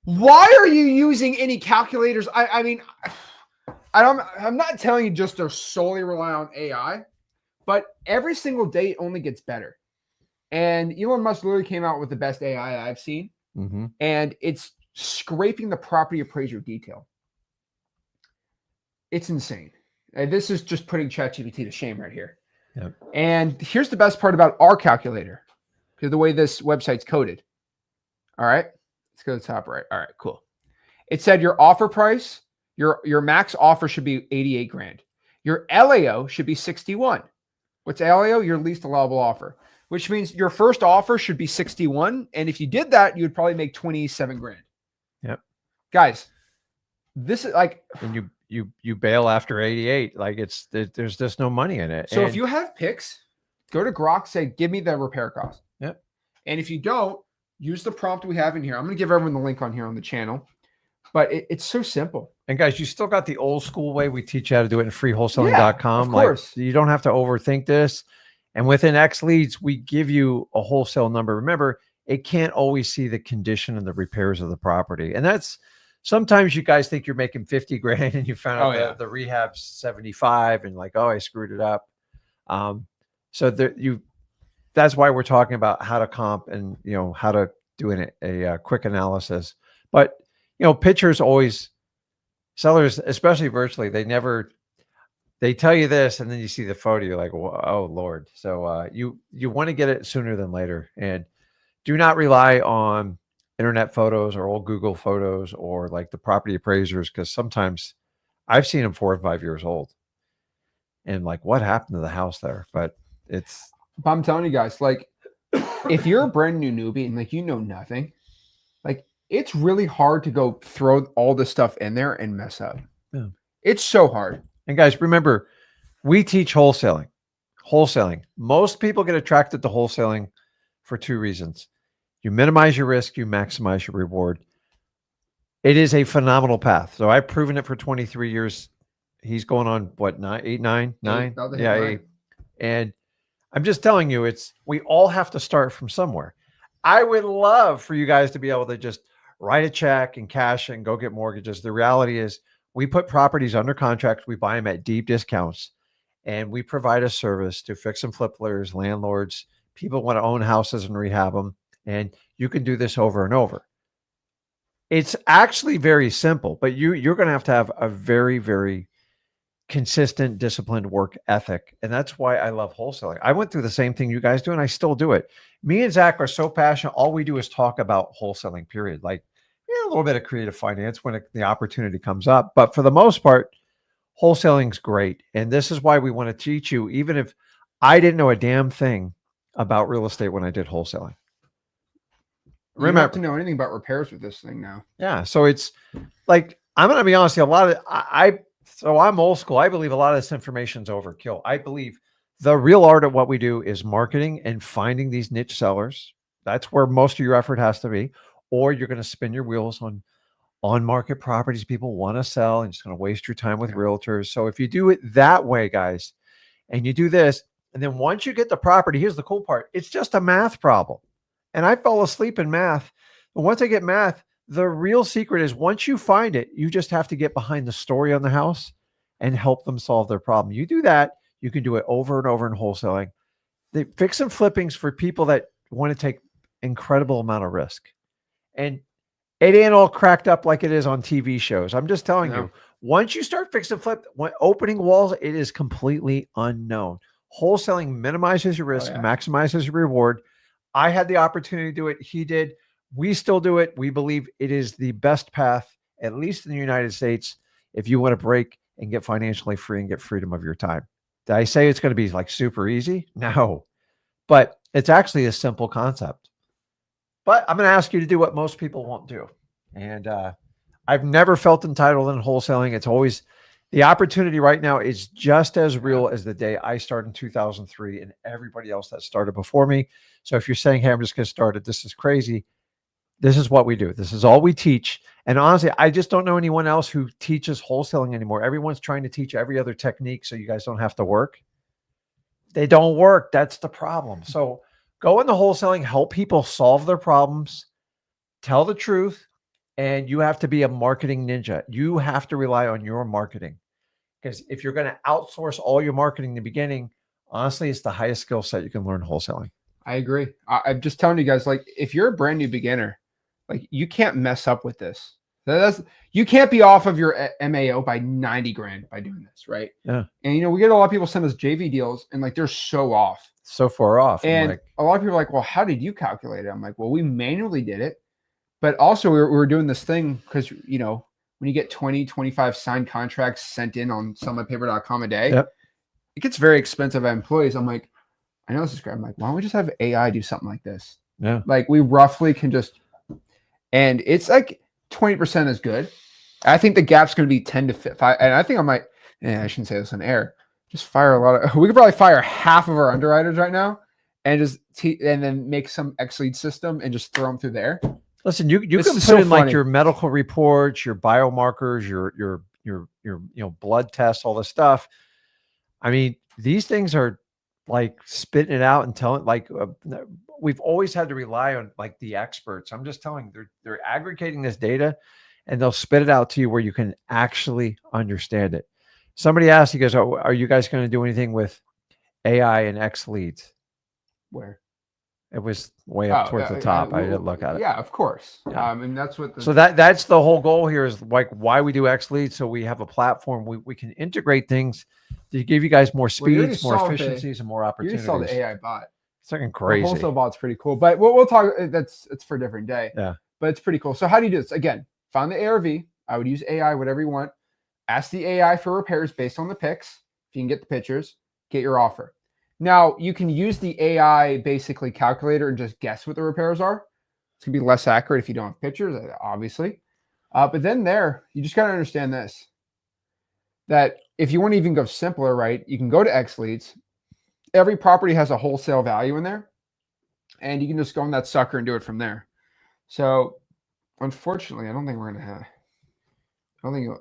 Why are you using any calculators? I mean, I'm not telling you just to solely rely on AI, but every single day it only gets better. And Elon Musk literally came out with the best AI I've seen. Mm-hmm. And it's scraping the property appraiser detail. It's insane. And this is just putting ChatGPT to shame right here. Yep. And here's the best part about our calculator, because the way this website's coded. All right, let's go to the top right. All right, cool. It said your offer price, your max offer should be 88 grand. Your LAO should be 61. What's LAO? Your least allowable offer, which means your first offer should be 61. And if you did that, you would probably make 27 grand. Yep. Guys, this is like, and you bail after 88. Like there's just no money in it. So if you have picks, go to Grok, say, give me the repair cost. Yep. And if you don't, use the prompt we have in here. I'm going to give everyone the link on here on the channel, but it's so simple. And guys, you still got the old school way. We teach you how to do it in freewholesaling.com. Yeah, of course. Like, you don't have to overthink this. And within X leads, we give you a wholesale number. Remember, it can't always see the condition and the repairs of the property. And that's sometimes you guys think you're making 50 grand and you found out the rehab's 75 and like, oh, I screwed it up. That's why we're talking about how to comp and, how to do a quick analysis. But, pictures always, sellers, especially virtually, they tell you this and then you see the photo, you're like, oh Lord. So you want to get it sooner than later, and do not rely on internet photos or old Google photos or like the property appraisers, because sometimes I've seen them 4 or 5 years old and like, what happened to the house there? But But I'm telling you guys, like, if you're a brand new newbie and like you know nothing, like it's really hard to go throw all this stuff in there and mess up. Yeah. It's so hard. And guys, remember, we teach wholesaling. Wholesaling. Most people get attracted to wholesaling for two reasons. You minimize your risk, you maximize your reward. It is a phenomenal path. So I've proven it for 23 years. He's going on what, 9? Yeah, 8. And I'm just telling you, we all have to start from somewhere. I would love for you guys to be able to just write a check and cash it and go get mortgages. The reality is we put properties under contract. We buy them at deep discounts, and we provide a service to fix and flip players, landlords, people want to own houses and rehab them. And you can do this over and over. It's actually very simple, but you're going to have a very, very consistent, disciplined work ethic. And that's why I love wholesaling. I went through the same thing you guys do, and I still do it. Me and Zach are so passionate. All we do is talk about wholesaling, period. Like, a little bit of creative finance when the opportunity comes up. But for the most part, wholesaling's great. And this is why we want to teach you, even if I didn't know a damn thing about real estate when I did wholesaling. You don't have to know anything about repairs with this thing now. Yeah. So it's like, I'm going to be honest, a lot of so I'm old school. I believe a lot of this information is overkill. I believe the real art of what we do is marketing and finding these niche sellers. That's where most of your effort has to be. Or you're going to spin your wheels on market properties people want to sell, and just going to waste your time with realtors. So if you do it that way, guys, and you do this, and then once you get the property, here's the cool part. It's just a math problem. And I fell asleep in math. But once I get math, the real secret is once you find it, you just have to get behind the story on the house and help them solve their problem. You do that, you can do it over and over in wholesaling. They fix and flippings for people that want to take incredible amount of risk. And it ain't all cracked up like it is on TV shows. I'm just telling you, once you start fix and flip, when opening walls, it is completely unknown. Wholesaling minimizes your risk, maximizes your reward. I had the opportunity to do it. He did. We still do it. We believe it is the best path, at least in the United States, if you want to break and get financially free and get freedom of your time. Did I say it's going to be like super easy? No, but it's actually a simple concept. But I'm going to ask you to do what most people won't do. And I've never felt entitled in wholesaling. It's always the opportunity right now is just as real as the day I started in 2003 and everybody else that started before me. So if you're saying, hey, I'm just going to start it, this is crazy. This is what we do. This is all we teach. And honestly, I just don't know anyone else who teaches wholesaling anymore. Everyone's trying to teach every other technique so you guys don't have to work. They don't work. That's the problem. So go into wholesaling, help people solve their problems, tell the truth, and you have to be a marketing ninja. You have to rely on your marketing. Because if you're going to outsource all your marketing in the beginning, honestly, it's the highest skill set you can learn wholesaling. I agree. I'm just telling you guys, like, if you're a brand new beginner, like, you can't mess up with this. You can't be off of your MAO by 90 grand by doing this, right? Yeah. And we get a lot of people send us JV deals, and like they're so off, so far off. And a lot of people are like, "Well, how did you calculate it?" I'm like, "Well, we manually did it, but also we were doing this thing because when you get 20, 25 signed contracts sent in on sellmypaper.com a day, it gets very expensive at employees." I'm like, I know this is great. I'm like, why don't we just have AI do something like this? Yeah. Like we roughly can just, and it's like 20% is good. I think the gap's going to be 10 to 5. And I think I might, I shouldn't say this on air, just fire we could probably fire half of our underwriters right now and just, and then make some X-Lead system and just throw them through there. Listen, you can put in like your medical reports, your biomarkers, your blood tests, all this stuff. I mean, these things are like spitting it out and telling, like we've always had to rely on like the experts. I'm just telling you, they're aggregating this data and they'll spit it out to you where you can actually understand it. Somebody asked, he goes, are you guys going to do anything with AI and X leads? Where? It was way up towards the top. I didn't look at it. Yeah, of course. Yeah. And that's what. So that's the whole goal here is like why we do X leads. So we have a platform. We can integrate things to give you guys more speeds, more efficiencies, and more opportunities. You saw the AI bot. It's looking crazy. The wholesale bot's pretty cool, but we'll talk. It's for a different day. Yeah. But it's pretty cool. So how do you do this? Again, find the ARV. I would use AI, whatever you want. Ask the AI for repairs based on the pics. If you can get the pictures, get your offer. Now you can use the AI basically calculator and just guess what the repairs are. It's gonna be less accurate if you don't have pictures, obviously. But then you just gotta understand this, that if you want to even go simpler, right, you can go to X leads. Every property has a wholesale value in there, and you can just go on that sucker and do it from there. So unfortunately, I don't think we're gonna have. I don't think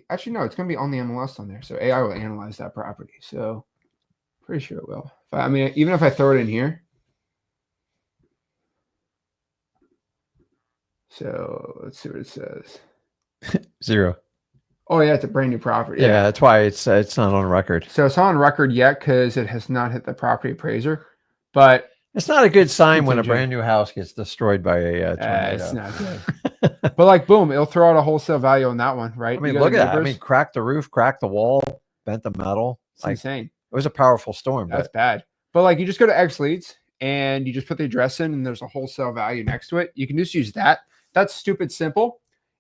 actually no, it's gonna be on the MLS on there. So AI will analyze that property. So pretty sure it will. I mean, even if I throw it in here. So let's see what it says. 0. Oh yeah, it's a brand new property. Yeah, that's why it's not on record. So it's not on record yet because it has not hit the property appraiser. But it's not a good sign when a brand new house gets destroyed by a tornado. It's not good. But like, boom, it'll throw out a wholesale value on that one, right? I mean, look at that. I mean, cracked the roof, cracked the wall, bent the metal. It's insane. It was a powerful storm. That's bad. But like, you just go to X leads and you just put the address in, and there's a wholesale value next to it. You can just use that. That's stupid simple.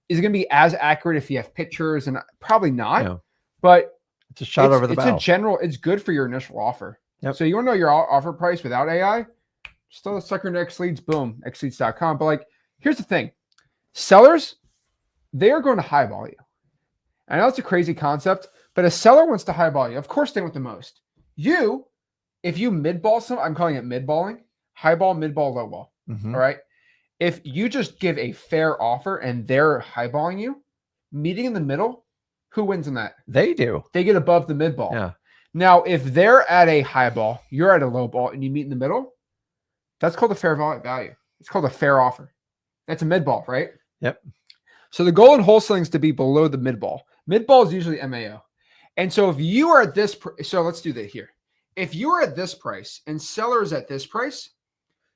Is it going to be as accurate if you have pictures? And probably not. Yeah. But it's a shot over the bow. It's good for your initial offer. Yep. So you want to know your offer price without AI? Still a sucker into X leads. Boom, xleads.com. But like, here's the thing: sellers, they are going to highball you. I know it's a crazy concept, but a seller wants to highball you. Of course, they want the most. If you midball I'm calling it midballing, highball, midball, lowball. Mm-hmm. All right. If you just give a fair offer and they're highballing you, meeting in the middle, who wins in that? They do. They get above the midball. Yeah. Now, if they're at a highball, you're at a lowball, and you meet in the middle, that's called a fair value. It's called a fair offer. That's a midball, right? Yep. So the goal in wholesaling is to be below the midball. Midball is usually MAO. And so if you are at this, so let's do that here. If you are at this price and seller is at this price,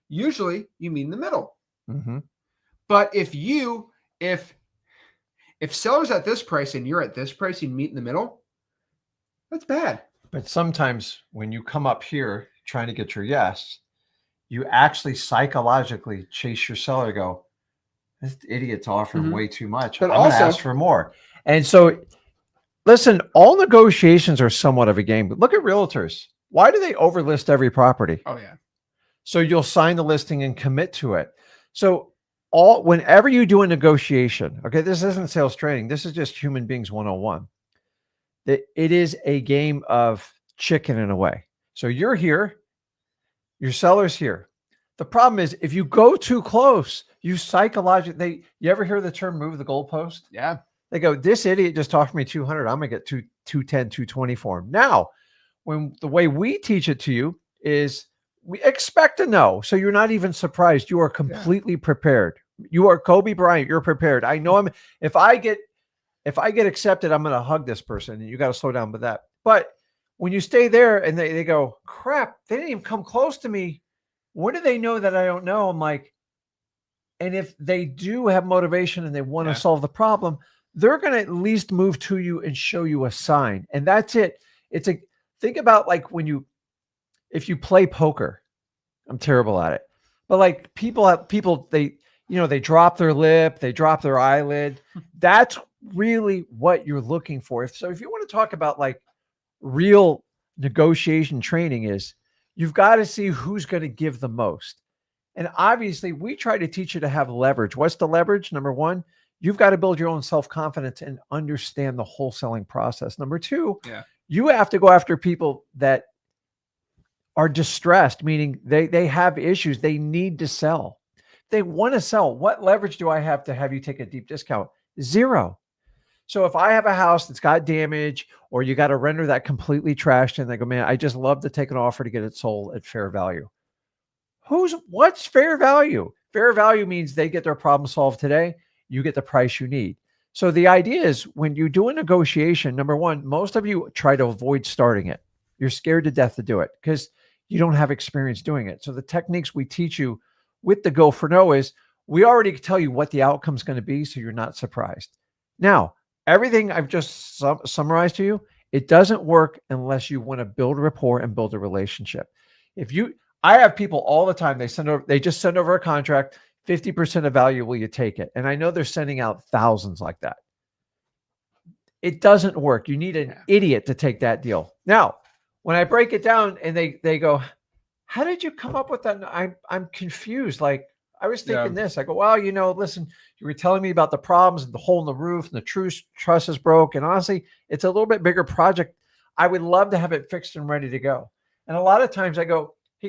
usually you meet in the middle. Mm-hmm. But if seller's at this price and you're at this price, you meet in the middle, that's bad. But sometimes when you come up here trying to get your yes, you actually psychologically chase your seller to go, this idiot's offering way too much. But I'm going to ask for more. And so, listen, all negotiations are somewhat of a game. But look at realtors. Why do they overlist every property? Oh, yeah. So you'll sign the listing and commit to it. So whenever you do a negotiation, okay, this isn't sales training. This is just human beings 101. It is a game of chicken in a way. So you're here, your seller's here. The problem is if you go too close, you psychologically, you ever hear the term move the goalpost? Yeah. They go, this idiot just offered me 200. I'm going to get 210, 220 for him. Now, when the way we teach it to you is we expect to know. So you're not even surprised. You are completely prepared. You are Kobe Bryant. You're prepared. I know if I get accepted, I'm going to hug this person, and you got to slow down with that. But when you stay there and they go, crap, they didn't even come close to me. What do they know that I don't know? I'm like, and if they do have motivation and they want to solve the problem, they're going to at least move to you and show you a sign. And that's it. Think about like if you play poker. I'm terrible at it, but like they drop their lip, they drop their eyelid. That's really what you're looking for. If you want to talk about like real negotiation training is, you've got to see who's going to give the most. And obviously we try to teach you to have leverage. What's the leverage? Number one, you've got to build your own self-confidence and understand the wholesaling process. Number two, you have to go after people that are distressed, meaning they have issues. They need to sell. They want to sell. What leverage do I have to have you take a deep discount? Zero. So if I have a house that's got damage, or you got a renter that completely trashed and they go, man, I just love to take an offer to get it sold at fair value. What's fair value? Fair value means they get their problem solved today. You get the price you need. So the idea is when you do a negotiation, number one, most of you try to avoid starting it. You're scared to death to do it because you don't have experience doing it. So the techniques we teach you with the Go for No is we already tell you what the outcome is going to be, so you're not surprised. Now, everything I've just summarized to you, it doesn't work unless you want to build rapport and build a relationship. I have people all the time, they just send over a contract, 50% of value, will you take it? And I know they're sending out thousands like that. It doesn't work. You need an idiot to take that deal. Now, when I break it down and they go, how did you come up with that? I'm confused. Like, I was thinking this. I go, well, listen, you were telling me about the problems and the hole in the roof and the truss is broke. And honestly, it's a little bit bigger project. I would love to have it fixed and ready to go. And a lot of times he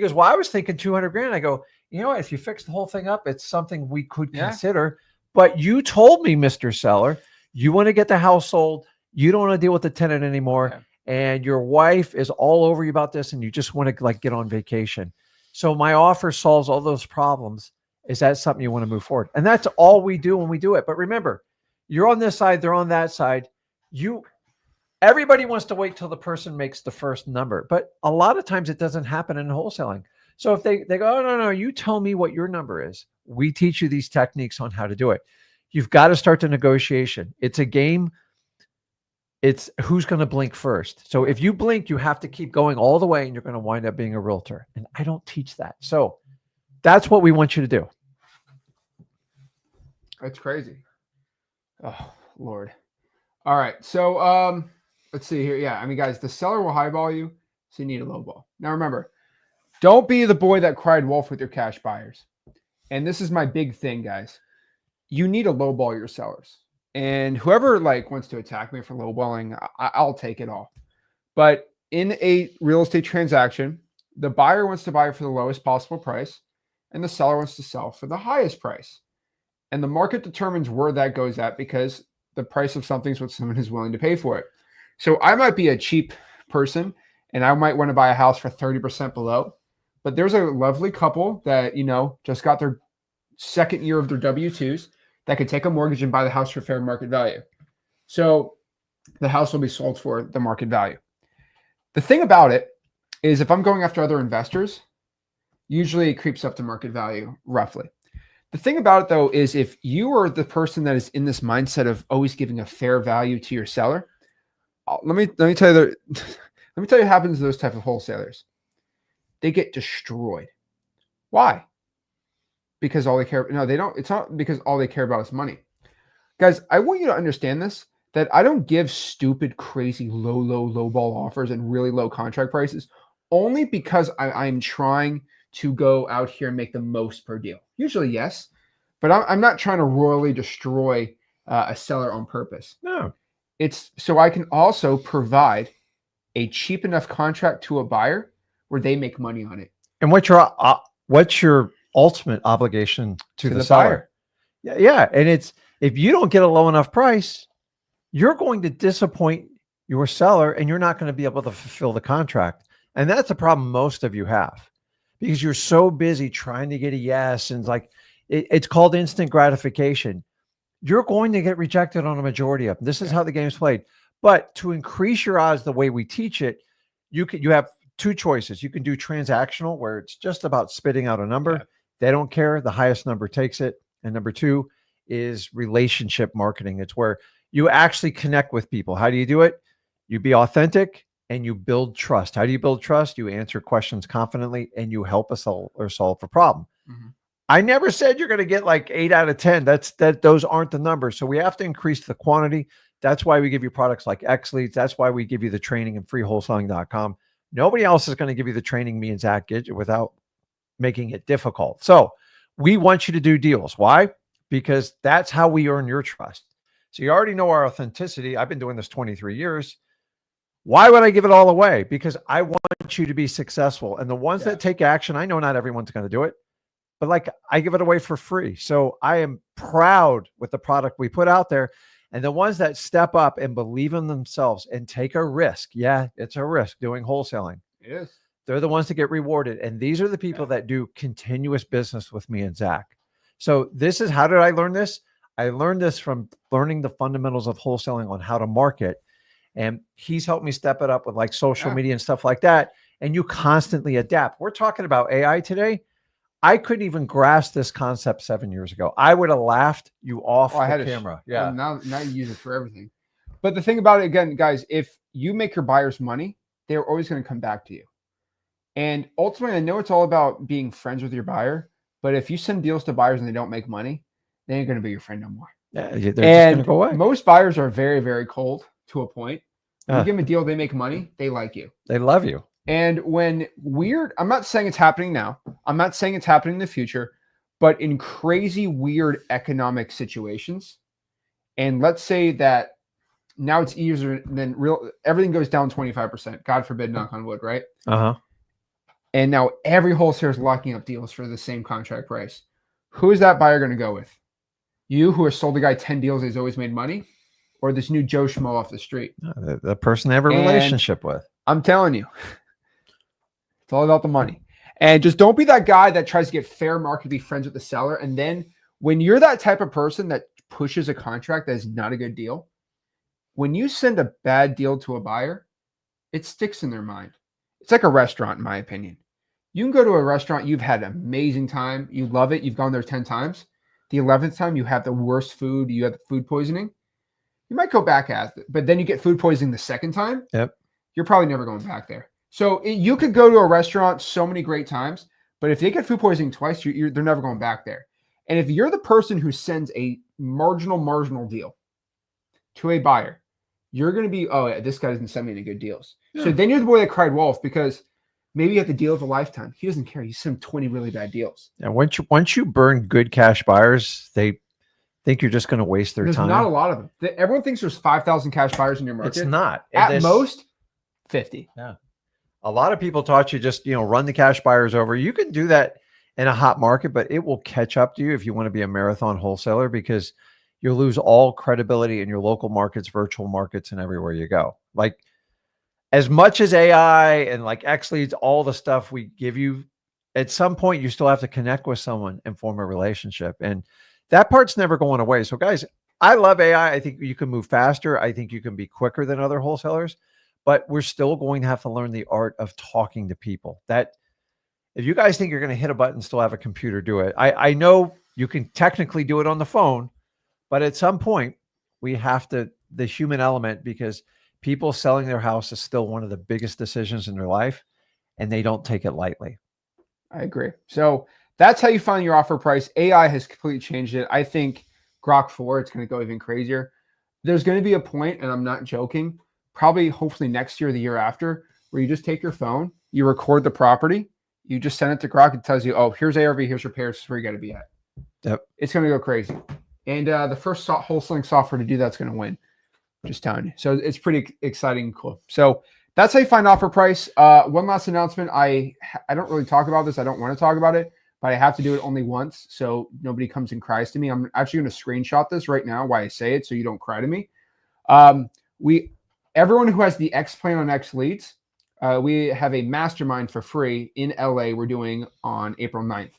goes, well, I was thinking 200 grand. I go, if you fix the whole thing up, it's something we could consider. But you told me, Mr. Seller, you want to get the house sold. You don't want to deal with the tenant anymore. Okay. And your wife is all over you about this. And you just want to get on vacation. So my offer solves all those problems. Is that something you want to move forward? And that's all we do when we do it. But remember, you're on this side, they're on that side. Everybody wants to wait till the person makes the first number, but a lot of times it doesn't happen in wholesaling. So if they go, oh, no, you tell me what your number is. We teach you these techniques on how to do it. You've got to start the negotiation. It's a game. It's who's going to blink first. So if you blink, you have to keep going all the way and you're going to wind up being a realtor. And I don't teach that. So that's what we want you to do. That's crazy. Oh, Lord. All right. So let's see here. Yeah. I mean, guys, the seller will highball you. So you need a low ball. Now, remember, don't be the boy that cried wolf with your cash buyers. And this is my big thing, guys. You need to lowball your sellers. And whoever wants to attack me for lowballing, I'll take it all. But in a real estate transaction, the buyer wants to buy for the lowest possible price, and the seller wants to sell for the highest price. And the market determines where that goes at because the price of something is what someone is willing to pay for it. So I might be a cheap person, and I might want to buy a house for 30% below. But there's a lovely couple that, just got their second year of their W-2s that could take a mortgage and buy the house for fair market value. So the house will be sold for the market value. The thing about it is if I'm going after other investors, usually it creeps up to market value roughly. The thing about it though is if you are the person that is in this mindset of always giving a fair value to your seller, let me tell you what happens to those type of wholesalers. They get destroyed. Why? Because all they care, no, they don't. It's not because all they care about is money. Guys, I want you to understand this, that I don't give stupid, crazy, low ball offers and really low contract prices only because I'm trying to go out here and make the most per deal. Usually, yes, but I'm not trying to royally destroy a seller on purpose. No, it's so I can also provide a cheap enough contract to a buyer where they make money on it. And what's your ultimate obligation to the seller? Buyer. Yeah. And it's, if you don't get a low enough price, you're going to disappoint your seller and you're not going to be able to fulfill the contract. And that's a problem most of you have because you're so busy trying to get a yes. And it's called instant gratification. You're going to get rejected on a majority of them. This is how the game's played. But to increase your odds the way we teach it, you have two choices. You can do transactional where it's just about spitting out a number. Yeah. They don't care. The highest number takes it. And number two is relationship marketing. It's where you actually connect with people. How do you do it? You be authentic and you build trust. How do you build trust? You answer questions confidently and you help us solve a problem. Mm-hmm. I never said you're going to get 8 out of 10. Those aren't the numbers. So we have to increase the quantity. That's why we give you products like X Leads. That's why we give you the training in freewholesaling.com. Nobody else is going to give you the training me and Zach Ginn without making it difficult. So we want you to do deals. Why? Because that's how we earn your trust. So you already know our authenticity. I've been doing this 23 years. Why would I give it all away? Because I want you to be successful. And the ones that take action, I know not everyone's going to do it, but I give it away for free. So I am proud with the product we put out there. And the ones that step up and believe in themselves and take a risk. Yeah, it's a risk doing wholesaling. It is. They're the ones that get rewarded. And these are the people that do continuous business with me and Zach. So this is, how did I learn this? I learned this from learning the fundamentals of wholesaling on how to market. And he's helped me step it up with social media and stuff like that. And you constantly adapt. We're talking about AI today. I couldn't even grasp this concept 7 years ago. I would have laughed you off the camera. Yeah. Now you use it for everything. But the thing about it, again, guys, if you make your buyers money, they're always going to come back to you. And ultimately, I know it's all about being friends with your buyer. But if you send deals to buyers and they don't make money, they ain't going to be your friend no more. Yeah, they're just going to go away. Most buyers are very, very cold to a point. You give them a deal, they make money, they like you. They love you. And when I'm not saying it's happening now. I'm not saying it's happening in the future, but in crazy, weird economic situations, and let's say that now it's easier than everything goes down 25%. God forbid, knock on wood, right? And now every wholesaler is locking up deals for the same contract price. Who is that buyer going to go with? You, who has sold the guy 10 deals, he's always made money, or this new Joe Schmo off the street? The person they have a relationship with. I'm telling you, it's all about the money. And just don't be that guy that tries to get fair market to be friends with the seller. And then when you're that type of person that pushes a contract that is not a good deal, when you send a bad deal to a buyer, it sticks in their mind. It's like a restaurant, in my opinion. You can go to a restaurant, you've had an amazing time, you love it, you've gone there 10 times. The 11th time, you have the worst food, you have food poisoning. You might go back at it, but then you get food poisoning the second time. Yep. You're probably never going back there. So you could go to a restaurant so many great times, but if they get food poisoning twice, they're never going back there. And if you're the person who sends a marginal deal to a buyer, you're going to be, oh, yeah, this guy doesn't send me any good deals. Yeah. So then you're the boy that cried wolf, because maybe you have the deal of a lifetime. He doesn't care. You send him 20 really bad deals. And once you burn good cash buyers, they think you're just going to waste their time. There's not a lot of them. Everyone thinks there's 5,000 cash buyers in your market. It's not. At most, 50. Yeah. A lot of people taught you just, run the cash buyers over. You can do that in a hot market, but it will catch up to you if you want to be a marathon wholesaler, because you'll lose all credibility in your local markets, virtual markets, and everywhere you go. Like, as much as AI and like X leads, all the stuff we give you, at some point you still have to connect with someone and form a relationship. And that part's never going away. So guys, I love AI. I think you can move faster. I think you can be quicker than other wholesalers, but we're still going to have to learn the art of talking to people. That if you guys think you're going to hit a button, still have a computer do it. I know you can technically do it on the phone, but at some point we have to, the human element, because people selling their house is still one of the biggest decisions in their life, and they don't take it lightly. I agree. So that's how you find your offer price. AI has completely changed it. I think Grok 4, it's going to go even crazier. There's going to be a point, and I'm not joking, probably hopefully next year or the year after, where you just take your phone, you record the property, you just send it to Grok. It tells you, oh, here's ARV, here's repairs, this is where you got to be at. Yep. It's going to go crazy. And the first wholesaling software to do that's going to win. Just telling you. So it's pretty exciting and cool. So that's how you find offer price. One last announcement. I don't really talk about this. I don't want to talk about it, but I have to do it only once, so nobody comes and cries to me. I'm actually going to screenshot this right now while I say it, so you don't cry to me. Everyone who has the X plan on X leads, we have a mastermind for free in LA we're doing on April 9th.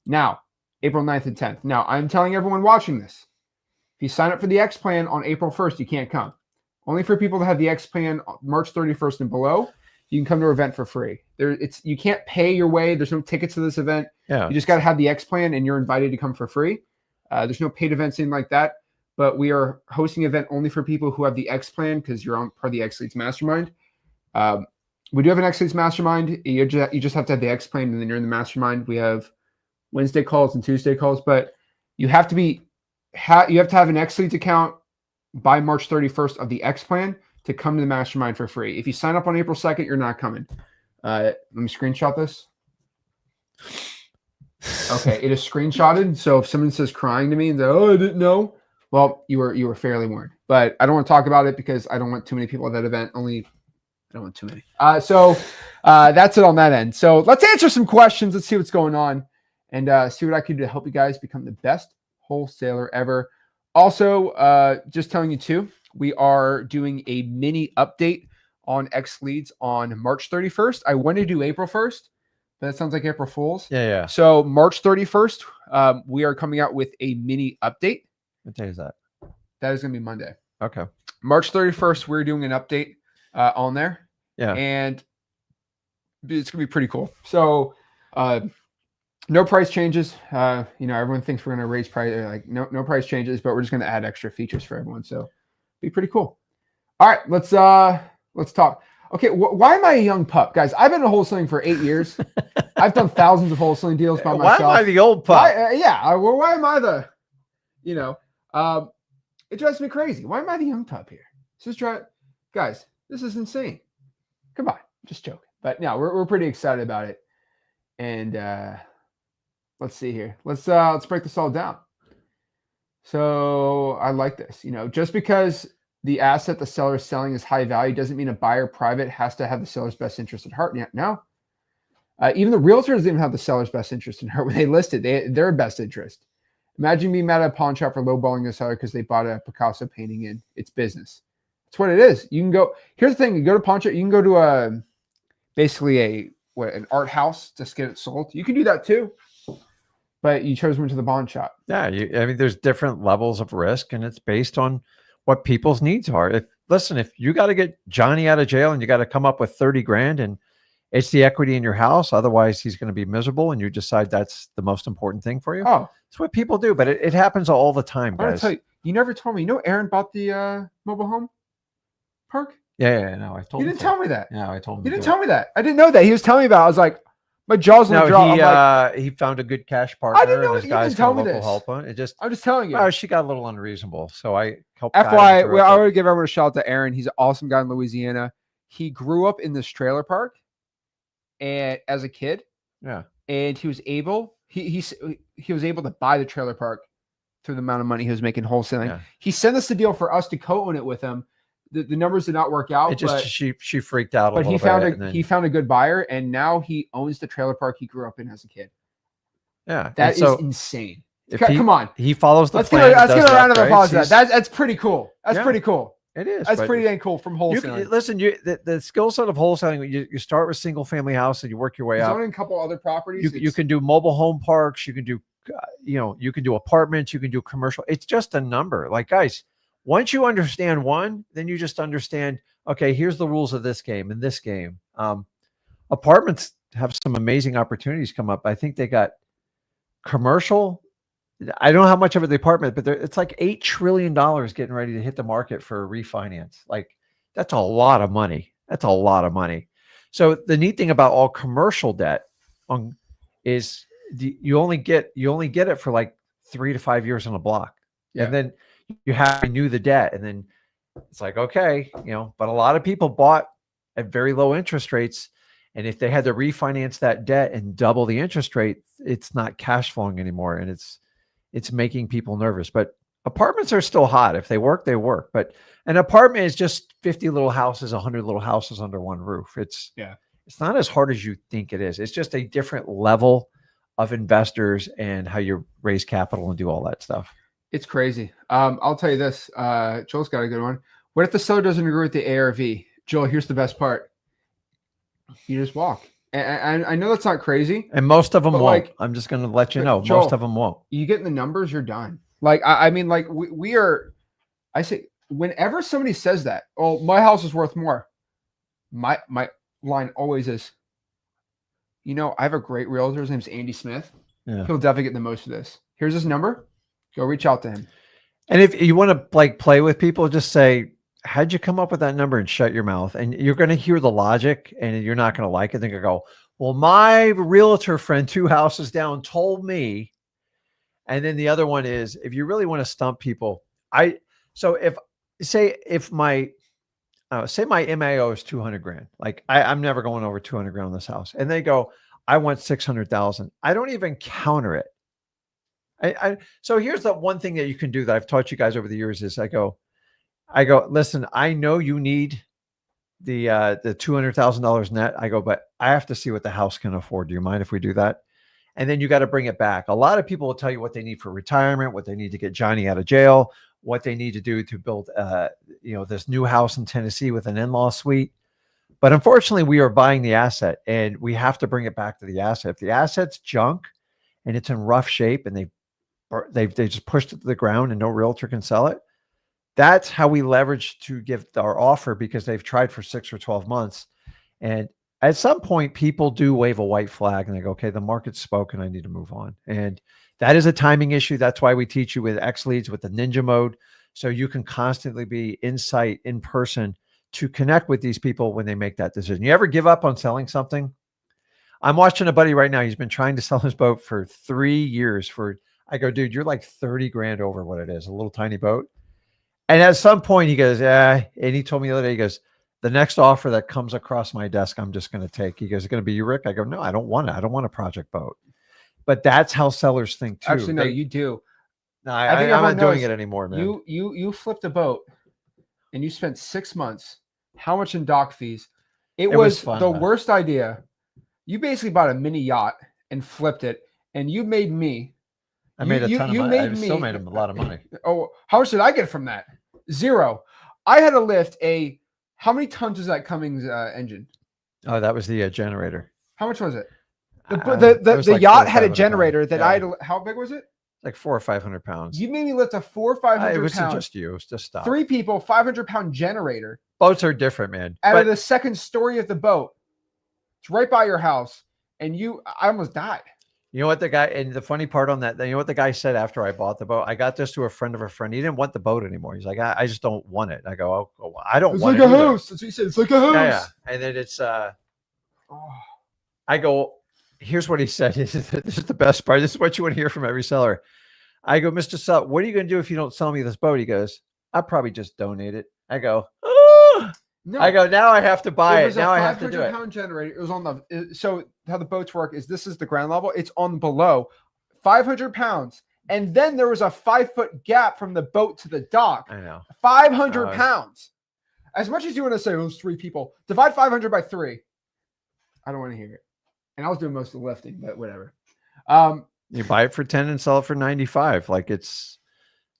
Now, April 9th and 10th. Now, I'm telling everyone watching this, if you sign up for the X plan on April 1st, you can't come. Only for people that have the X plan March 31st and below, you can come to our event for free. You can't pay your way. There's no tickets to this event. Yeah. You just got to have the X plan, and you're invited to come for free. There's no paid events, anything like that. But we are hosting an event only for people who have the X plan, because you're on part of the X Leads Mastermind. We do have an X Leads Mastermind. You just have to have the X plan, and then you're in the Mastermind. We have Wednesday calls and Tuesday calls, but you have to have an X Leads account by March 31st of the X plan to come to the Mastermind for free. If you sign up on April 2nd, you're not coming. Let me screenshot this. Okay, it is screenshotted. So if someone says crying to me and oh, I didn't know, well, you were fairly warned. But I don't want to talk about it because I don't want too many people at that event. I don't want too many. So that's it on that end. So let's answer some questions. Let's see what's going on and see what I can do to help you guys become the best wholesaler ever. Also, just telling you too, we are doing a mini update on X Leads on March 31st. I wanted to do April 1st, but that sounds like April Fool's. Yeah. So March 31st, we are coming out with a mini update. What day is that? That is going to be Monday. Okay. March 31st, we're doing an update on there. Yeah. And it's going to be pretty cool. So, no price changes. Everyone thinks we're going to raise price. Like no price changes, but we're just going to add extra features for everyone. So be pretty cool. All right, let's talk. Okay, why am I a young pup, guys? I've been in wholesaling for 8 years. I've done thousands of wholesaling deals by myself. Why am I the old pup? Why am I the? It drives me crazy. Why am I the young pup here? Guys. This is insane. Come on, just joking. But no, we're pretty excited about it. And let's see here. Let's break this all down. So I like this. Just because the asset the seller is selling is high value doesn't mean a buyer private has to have the seller's best interest at heart. No. Even the realtor doesn't even have the seller's best interest in heart when they list it. Their best interest. Imagine being mad at a pawn shop for lowballing a seller because they bought a Picasso painting in. It's business. That's what it is. You can go. Here's the thing: you go to pawn shop. You can go to basically an art house to get it sold. You can do that too, but you chose one to the pawn shop. Yeah, I mean, there's different levels of risk, and it's based on what people's needs are. If you got to get Johnny out of jail and you got to come up with 30 grand and it's the equity in your house, otherwise he's going to be miserable, and you decide that's the most important thing for you. Oh, it's what people do, but it happens all the time, guys. I want to tell you, you never told me. Aaron bought the mobile home park? Yeah, no, I told you. Didn't tell me that. Yeah, I told him. You didn't tell me that. I didn't know that. He was telling me about it. I was like, my jaws on the drop. He found a good cash partner. I didn't know. And his guys got local help on it. I'm just telling you. Well, she got a little unreasonable, so I helped. FYI, I would give everyone a shout out to Aaron. He's an awesome guy in Louisiana. He grew up in this trailer park, and as a kid, and he was able to buy the trailer park through the amount of money he was making wholesaling. Yeah. He sent us the deal for us to co-own it with him. The numbers did not work out. She freaked out a little bit. But he found a good buyer, and now he owns the trailer park he grew up in as a kid. Yeah, that is insane. Come on, he follows the plan. Let's give a round of applause for that. That's pretty cool. That's pretty cool. It is. That's pretty dang cool from wholesaling. Listen, the skill set of wholesaling. You start with single family house and you work your way up. Owning a couple other properties. You can do mobile home parks. You can do, you can do apartments. You can do commercial. It's just a number. Like, guys, once you understand one, then you just understand. Okay, here's the rules of this game and this game. Apartments have some amazing opportunities come up. I think they got commercial. I don't know how much of it the apartment, but it's like $8 trillion getting ready to hit the market for a refinance. Like, that's a lot of money. So the neat thing about all commercial debt is you only get it for like 3 to 5 years on a block. Yeah. And then you have to renew the debt. And then it's like, okay, but a lot of people bought at very low interest rates. And if they had to refinance that debt and double the interest rate, it's not cash flowing anymore. And it's making people nervous. But apartments are still hot. If they work, they work. But an apartment is just 50 little houses, 100 little houses under one roof. It's not as hard as you think it is. It's just a different level of investors and how you raise capital and do all that stuff. It's crazy. I'll tell you this. Joel's got a good one. What if the seller doesn't agree with the ARV? Joel, here's the best part. You just walk. And I know that's not crazy. And most of them won't. I'm just going to let you know. Joel, most of them won't. You get in the numbers, you're done. Like, I mean, like we are, I say, whenever somebody says that, oh, my house is worth more. My line always is, I have a great realtor. His name's Andy Smith. Yeah. He'll definitely get the most of this. Here's his number. Go reach out to him. And if you want to play with people, just say, how'd you come up with that number, and shut your mouth. And you're going to hear the logic and you're not going to like it. Then you go, well, my realtor friend 2 houses down told me. And then the other one is, if you really want to stump people, say my MAO is 200 grand. Like I'm never going over 200 grand on this house. And they go, I want 600,000. I don't even counter it. So here's the one thing that you can do that I've taught you guys over the years is I go, listen, I know you need the $200,000 net. I go, but I have to see what the house can afford. Do you mind if we do that? And then you got to bring it back. A lot of people will tell you what they need for retirement, what they need to get Johnny out of jail, what they need to do to build, this new house in Tennessee with an in-law suite. But unfortunately, we are buying the asset, and we have to bring it back to the asset. If the asset's junk and it's in rough shape, and they just pushed it to the ground and no realtor can sell it, that's how we leverage to give our offer, because they've tried for 6 or 12 months. And at some point, people do wave a white flag and they go, okay, the market's spoken. I need to move on. And that is a timing issue. That's why we teach you with X leads, with the ninja mode. So you can constantly be in person to connect with these people when they make that decision. You ever give up on selling something? I'm watching a buddy right now. He's been trying to sell his boat for 3 years. I go, dude, you're like 30 grand over what it is, a little tiny boat. And at some point he goes, and he told me the other day, he goes, The next offer that comes across my desk, I'm just going to take. He goes, "It's going to be you, Rick?" I go, "No, I don't want it. I don't want a project boat." But that's how sellers think too. Actually, no, you do. No, I think I'm everyone not doing knows it anymore, man. You flipped a boat and you spent 6 months. How much in dock fees? It was fun, the though. worst idea. You basically bought a mini yacht and flipped it, and you made me. I made a ton of money. I still me made him a lot of money. Oh, how much did I get from that? 0. I had to lift a. How many tons was that Cummins engine? Oh, that was the generator. How much was it? It was The like yacht had a 400 or 500 generator pounds. that I had. How big was it? Like 400 or 500 pounds. You made me lift a 400 or 500 It wasn't pound. just you. It was just stuff. 3 people, 500-pound generator. Boats are different, man. Out of the second story of the boat. It's right by your house, and I almost died. You know what the guy, and the funny part on that, you know what the guy said after I bought the boat? I got this to a friend of a friend. He didn't want the boat anymore. He's like, I just don't want it. I go, oh, I don't want it. It's like a house. That's what he said. It's like a house. Yeah. And then it's, I go, here's what he said. This is the best part. This is what you want to hear from every seller. I go, Mr. Seller, what are you going to do if you don't sell me this boat? He goes, I'll probably just donate it. I go, oh. No. I go, now I have to buy it. Now I have to do it. 500-pound generator. It was on the, so how the boats work is this is the ground level. It's on below 500 pounds. And then there was a 5-foot gap from the boat to the dock. I know. 500 pounds. As much as you want to say, oh, it's 3 people, divide 500 by 3. I don't want to hear it. And I was doing most of the lifting, but whatever. You buy it for 10 and sell it for 95. Like it's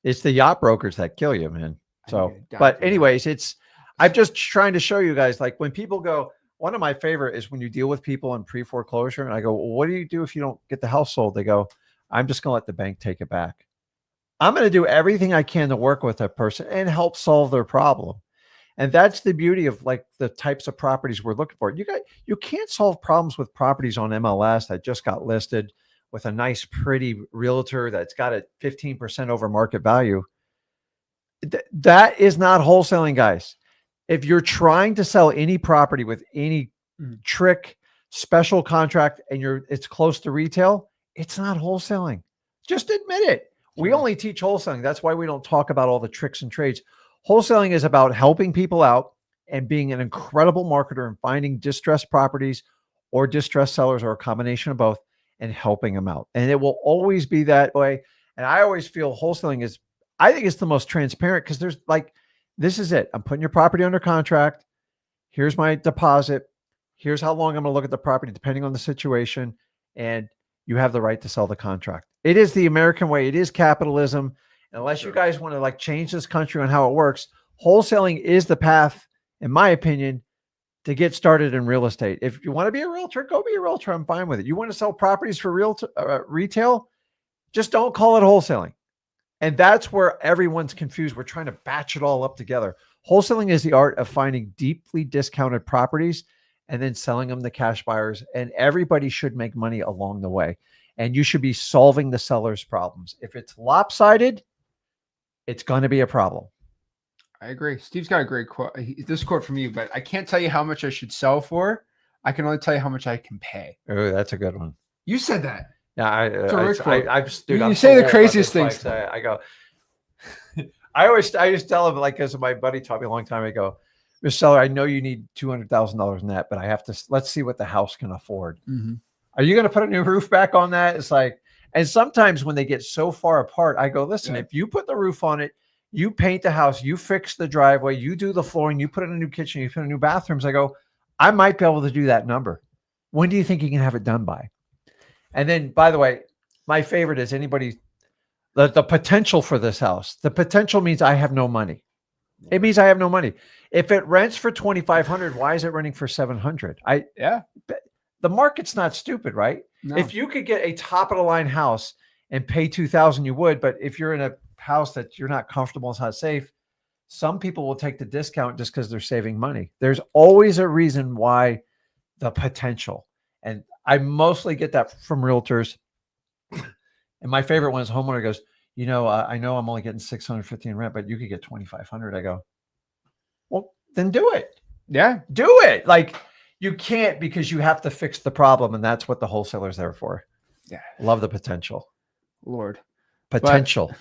the yacht brokers that kill you, man. So, but anyways, I'm just trying to show you guys, like when people go, one of my favorite is when you deal with people in pre-foreclosure and I go, well, what do you do if you don't get the house sold? They go, I'm just going to let the bank take it back. I'm going to do everything I can to work with that person and help solve their problem. And that's the beauty of like the types of properties we're looking for. You can't solve problems with properties on MLS that just got listed with a nice, pretty realtor that's got a 15% over market value. That is not wholesaling, guys. If you're trying to sell any property with any trick, special contract, and it's close to retail, it's not wholesaling. Just admit it. We only teach wholesaling. That's why we don't talk about all the tricks and trades. Wholesaling is about helping people out and being an incredible marketer and finding distressed properties or distressed sellers or a combination of both and helping them out. And it will always be that way. And I always feel wholesaling I think it's the most transparent because there's like, this is it. I'm putting your property under contract. Here's my deposit. Here's how long I'm going to look at the property, depending on the situation. And you have the right to sell the contract. It is the American way. It is capitalism. Unless you guys want to like change this country on how it works, wholesaling is the path, in my opinion, to get started in real estate. If you want to be a realtor, go be a realtor. I'm fine with it. You want to sell properties for retail, just don't call it wholesaling. And that's where everyone's confused. We're trying to batch it all up together. Wholesaling is the art of finding deeply discounted properties and then selling them to cash buyers. And everybody should make money along the way. And you should be solving the seller's problems. If it's lopsided, it's going to be a problem. I agree. Steve's got a great quote. This quote from you, but I can't tell you how much I should sell for. I can only tell you how much I can pay. Oh, that's a good one. You said that. Yeah, you say the craziest things. I go. I used to tell him, like, as my buddy taught me a long time ago, Mr. Seller, I know you need $200,000 in that, but let's see what the house can afford. Mm-hmm. Are you going to put a new roof back on that? It's like, and sometimes when they get so far apart, I go, listen, if you put the roof on it, you paint the house, you fix the driveway, you do the flooring, you put in a new kitchen, you put in new bathrooms. I go, I might be able to do that number. When do you think you can have it done by? And then, by the way, my favorite is the potential for this house. The potential means I have no money. It means I have no money. If it rents for $2,500, why is it renting for $700? The market's not stupid, right? No. If you could get a top of the line house and pay $2,000, you would. But if you're in a house that you're not comfortable, it's not safe, some people will take the discount just because they're saving money. There's always a reason why the potential. And I mostly get that from realtors. And my favorite one is homeowner goes, I know I'm only getting $650 in rent, but you could get $2,500. I go, well, then do it. Yeah, do it. Like you can't, because you have to fix the problem. And that's what the wholesaler's there for. Yeah. Love the potential. Lord. Potential.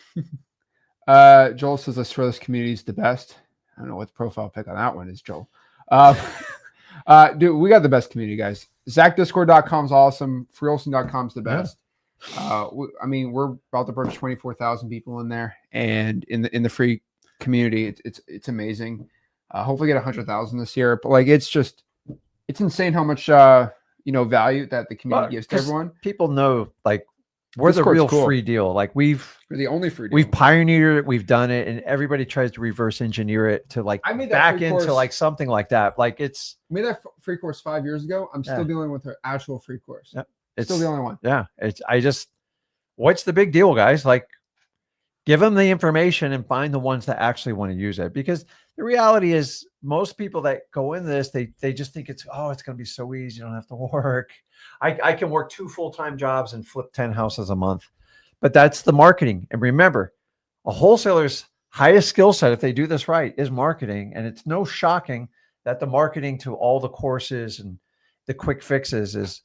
Joel says, I swear this community is the best. I don't know what the profile pic on that one is, Joel. Dude, we got the best community, guys. ZachDiscord.com is awesome. FreeWholesaling.com is the best. I mean, we're about to approach 24,000 people in there, and in the free community, it's amazing. Hopefully, get 100,000 this year. But like, it's insane how much value that the community gives to everyone. People know like we're the real free deal. Like we're the only free deal. We've pioneered it, we've done it, and everybody tries to reverse engineer it to like back into like something like that. Like I made that free course 5 years ago. I'm still dealing with the actual free course. Yeah. It's still the only one. Yeah. What's the big deal, guys? Like give them the information and find the ones that actually want to use it. Because the reality is most people that go into this, they just think it's going to be so easy. You don't have to work. I can work 2 full-time jobs and flip 10 houses a month. But that's the marketing. And remember, a wholesaler's highest skill set, if they do this right, is marketing. And it's no shocking that the marketing to all the courses and the quick fixes is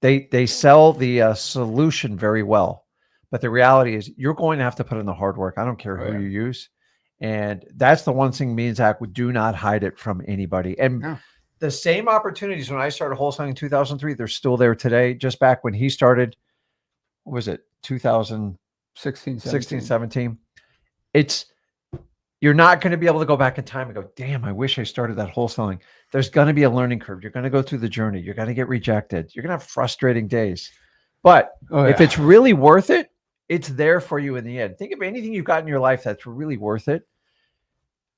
they sell the solution very well. But the reality is you're going to have to put in the hard work. I don't care who you use. And that's the one thing me and Zach would do not hide it from anybody. And the same opportunities when I started wholesaling in 2003, they're still there today. Just back when he started, what was it, 2016, 17? You're not going to be able to go back in time and go, damn, I wish I started that wholesaling. There's going to be a learning curve. You're going to go through the journey. You're going to get rejected. You're going to have frustrating days. But if it's really worth it, it's there for you in the end. Think of anything you've got in your life that's really worth it.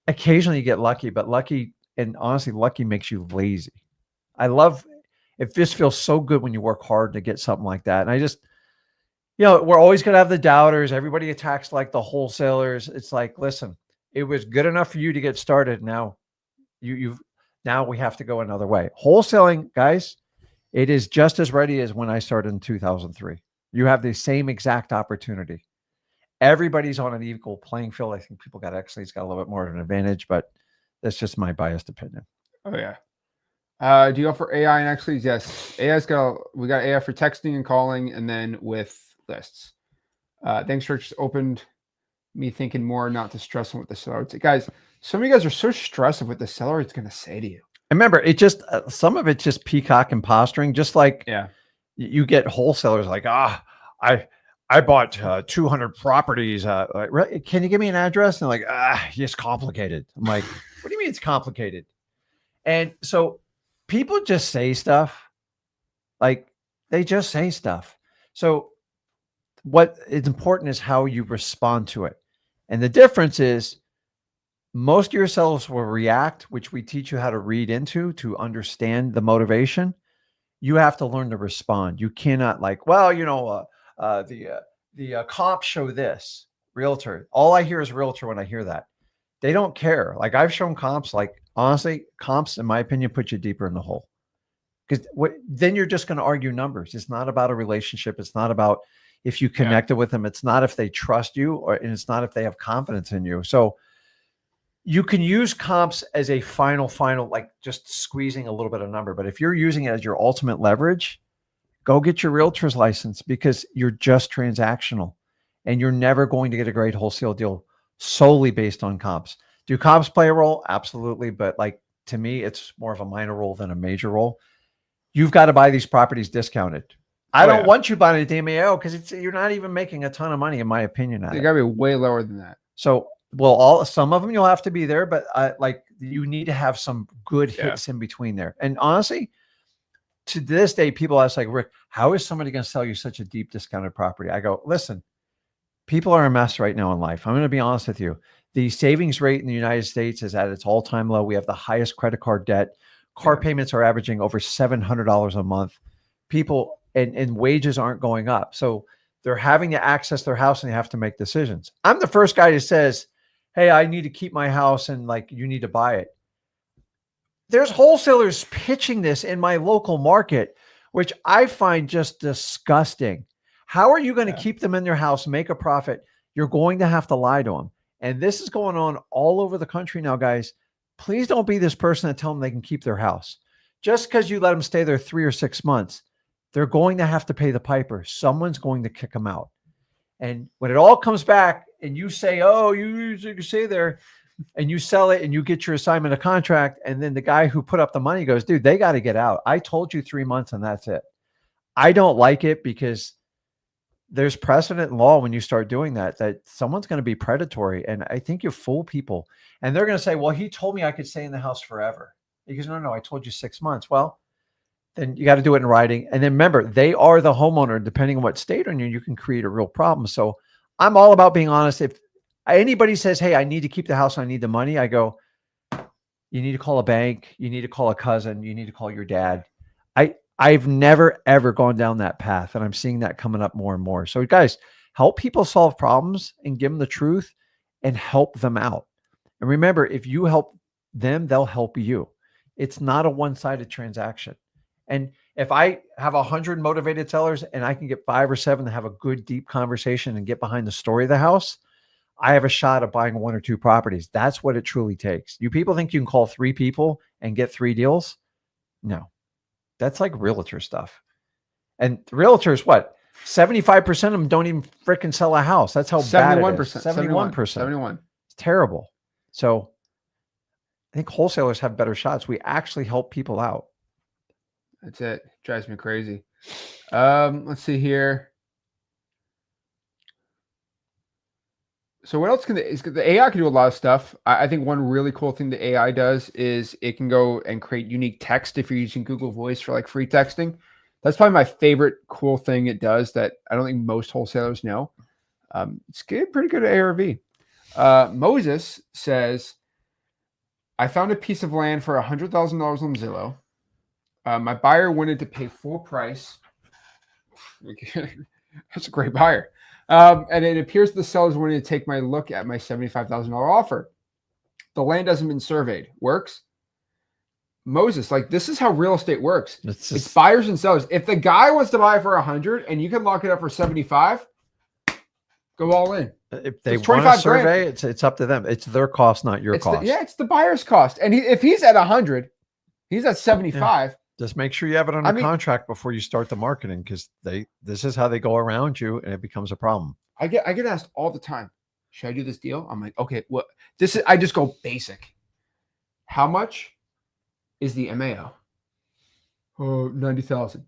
Occasionally you get lucky, but lucky makes you lazy. It just feels so good when you work hard to get something like that. And I just, we're always going to have the doubters. Everybody attacks like the wholesalers. It's like, listen, it was good enough for you to get started. Now now we have to go another way. Wholesaling, guys, it is just as ready as when I started in 2003. You have the same exact opportunity. Everybody's on an equal playing field. I think people got a little bit more of an advantage, but that's just my biased opinion. Oh yeah. Do you offer AI and Xleads? Yes. We got AI for texting and calling, and then with lists. Thanks, Rick. Just opened me thinking more not to stress on what the seller. Guys, some of you guys are so stressed of what the seller is going to say to you. Remember, it just some of it's just peacock and posturing. Just like you get wholesalers like, I bought 200 properties. Can you give me an address? And like, it's complicated. I'm like, what do you mean it's complicated? And so people just say stuff. Like they just say stuff. So what is important is how you respond to it. And the difference is most of your sellers will react, which we teach you how to read into to understand the motivation. You have to learn to respond. You cannot like, the comps show this realtor. All I hear is realtor when I hear that. They don't care. Like I've shown comps, like honestly, comps, in my opinion, put you deeper in the hole. Because then you're just going to argue numbers. It's not about a relationship. It's not about if you connected with them. It's not if they trust you, and it's not if they have confidence in you. So you can use comps as a final, like just squeezing a little bit of number. But if you're using it as your ultimate leverage, go get your realtor's license, because you're just transactional and you're never going to get a great wholesale deal solely based on comps. Do comps play a role? Absolutely. But like, to me, it's more of a minor role than a major role. You've got to buy these properties discounted. I don't want you buying a DMAO because you're not even making a ton of money, in my opinion. They got to be way lower than that. So, some of them you'll have to be there, but you need to have some good hits in between there. And honestly, to this day, people ask like, Rick, how is somebody going to sell you such a deep discounted property? I go, listen, people are a mess right now in life. I'm going to be honest with you. The savings rate in the United States is at its all-time low. We have the highest credit card debt. Car payments are averaging over $700 a month. People and wages aren't going up. So they're having to access their house and they have to make decisions. I'm the first guy that says, hey, I need to keep my house and like, you need to buy it. There's wholesalers pitching this in my local market, which I find just disgusting. How are you going to keep them in their house, make a profit? You're going to have to lie to them. And this is going on all over the country now, guys. Please don't be this person that tell them they can keep their house. Just because you let them stay there 3 or 6 months, they're going to have to pay the piper. Someone's going to kick them out. And when it all comes back and you say, oh, you say there, and you sell it and you get your assignment of contract. And then the guy who put up the money goes, dude, they got to get out. I told you 3 months and that's it. I don't like it because there's precedent in law when you start doing that someone's going to be predatory. And I think you fool people and they're going to say, well, he told me I could stay in the house forever. He goes, no, I told you 6 months. Well, then you got to do it in writing. And then remember, they are the homeowner. Depending on what state on you can create a real problem. So I'm all about being honest. If anybody says, hey, I need to keep the house, I need the money, I go, you need to call a bank. You need to call a cousin. You need to call your dad. I've never, ever gone down that path. And I'm seeing that coming up more and more. So guys, help people solve problems and give them the truth and help them out. And remember, if you help them, they'll help you. It's not a one-sided transaction. And if I have 100 motivated sellers and I can get 5 or 7 to have a good, deep conversation and get behind the story of the house, I have a shot of buying 1 or 2 properties. That's what it truly takes. You people think you can call 3 people and get 3 deals? No, that's like realtor stuff. And realtors, what? 75% of them don't even freaking sell a house. That's how bad it is. 71%. 71. It's terrible. So I think wholesalers have better shots. We actually help people out. That's it. Drives me crazy. Let's see here. So what else can the AI can do a lot of stuff. I think one really cool thing the AI does is it can go and create unique text if you're using Google Voice for like free texting. That's probably my favorite cool thing it does that I don't think most wholesalers know. It's good, pretty good at ARV. Moses says, I found a piece of land for $100,000 on Zillow. My buyer wanted to pay full price. That's a great buyer. And it appears the sellers wanted to take my look at my $75,000 offer. The land hasn't been surveyed. Works? Moses, like this is how real estate works. It's buyers and sellers. If the guy wants to buy for 100 and you can lock it up for 75, go all in. If they want to survey, it's up to them. It's their cost, not your cost. It's the buyer's cost. And if he's at 100, he's at 75. Yeah. Just make sure you have it under contract before you start the marketing, because this is how they go around you and it becomes a problem. I get asked all the time, should I do this deal? I'm like, okay, well, I just go basic. How much is the MAO? Oh, 90,000.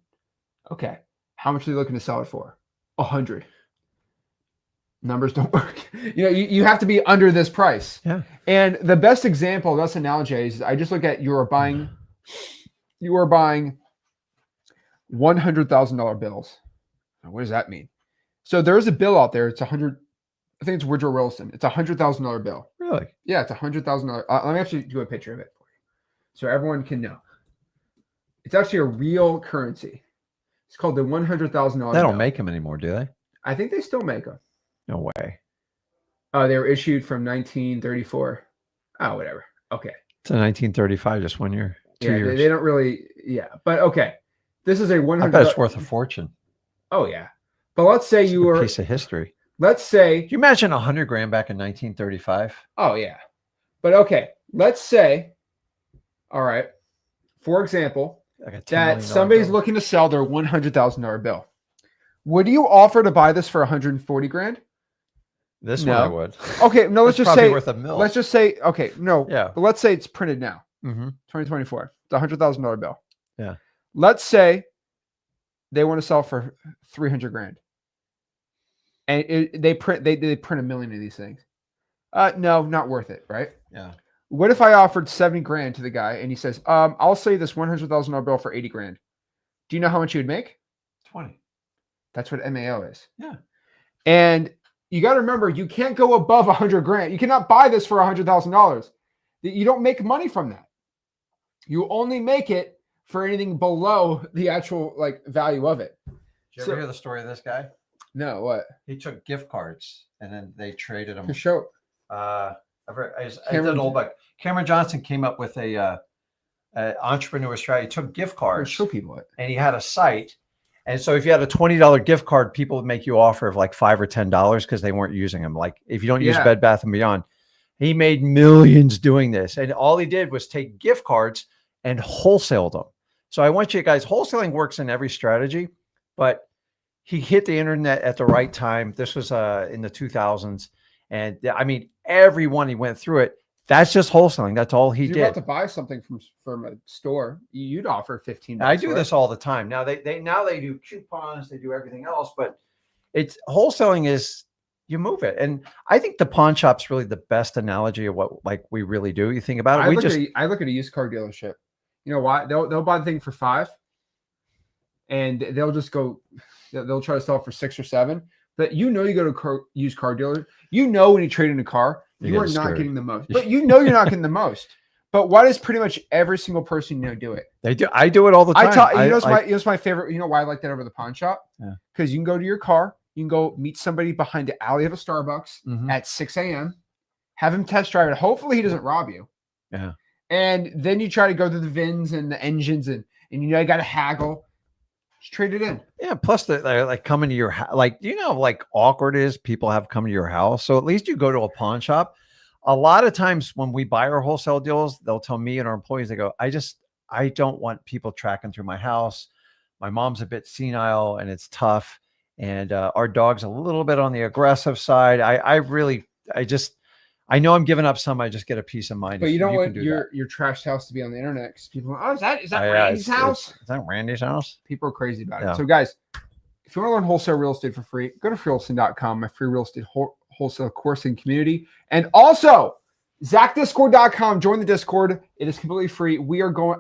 Okay. How much are they looking to sell it for? 100. Numbers don't work. You have to be under this price. Yeah. And the best example, that's analogy is I just look at you are buying $100,000 bills. What does that mean? So there's a bill out there. It's 100. I think it's Woodrow Wilson. It's $100,000 bill. Really? Yeah, it's $100,000. Let me actually do a picture of it for you, so everyone can know. It's actually a real currency. It's called the $100,000. They don't make them anymore, do they? I think they still make them. No way. They were issued from 1934. Oh, whatever. Okay. It's a 1935, just 1 year. 2 years. They don't really. Yeah, but okay. This is a 100. I bet it's worth a fortune. Oh yeah, but let's say you were a piece of history. Let's say. Can you imagine $100,000 back in 1935? Oh yeah, but okay. Let's say. All right. For example, that somebody's looking to sell their $100,000 bill. Would you offer to buy this for $140,000? This one I would. Okay, no. Let's just say worth $1 million. Let's just say okay. No. Yeah. But let's say it's printed now. 2024. It's a $100,000 bill. Yeah. Let's say they want to sell for $300,000, and they print $1 million of these things. No, not worth it, right? Yeah. What if I offered $70,000 to the guy and he says, I'll sell you this $100,000 bill for $80,000. Do you know how much you would make? 20. That's what MAO is. Yeah. And you got to remember, you can't go above $100,000. You cannot buy this for $100,000. You don't make money from that. You only make it for anything below the actual value of it. Did you ever hear the story of this guy? No, what? He took gift cards and then they traded them. Show. Cameron Johnson came up with a entrepreneur strategy. He took gift cards. Show people it. And he had a site. And so if you had a $20 gift card, people would make you offer of like $5 or $10 because they weren't using them. Like if you don't use Bed Bath & Beyond, he made millions doing this. And all he did was take gift cards and wholesale them. So I want you guys, wholesaling works in every strategy, but he hit the internet at the right time. This was in the 2000s. And I mean, everyone he went through it, That's just wholesaling. That's all he You're did. about to buy something from a store, you'd offer 15 bucks. I do this all the time. Now they do coupons, they do everything else, but it's wholesaling is you move it. And I think the pawn shop's really the best analogy of what like we really do. You think about it. I look at a used car dealership. You know why? They'll buy the thing for $5 and they'll just go, they'll try to sell it for 6 or 7. But you know, you go to a used car dealer, you know, when you trade in a car, you are not getting the most, but you know, you're not getting the most. But why does pretty much every single person you know do it? They do. I do it all the time. You know, my favorite. You know why I like that over the pawn shop? Because you can go to your car, you can go meet somebody behind the alley of a Starbucks at 6 a.m., have him test drive it. Hopefully, he doesn't rob you. Yeah. And then you try to go through the VINs and the engines, and you know you got to haggle. Just trade it in. Yeah. Plus, they like coming to your house. Like, you know, like awkward is people have come to your house. So at least you go to a pawn shop. A lot of times when we buy our wholesale deals, they'll tell me and our employees, they go, I don't want people tracking through my house. My mom's a bit senile and it's tough. And our dog's a little bit on the aggressive side. I know I'm giving up some. I just get a peace of mind. But you don't want your trashed house to be on the internet because people are, is that Randy's house? Is that Randy's house? People are crazy about it. So guys, if you want to learn wholesale real estate for free, go to freewholesaling.com, my free real estate wholesale course and community. And also ZachDiscord.com, join the Discord. It is completely free.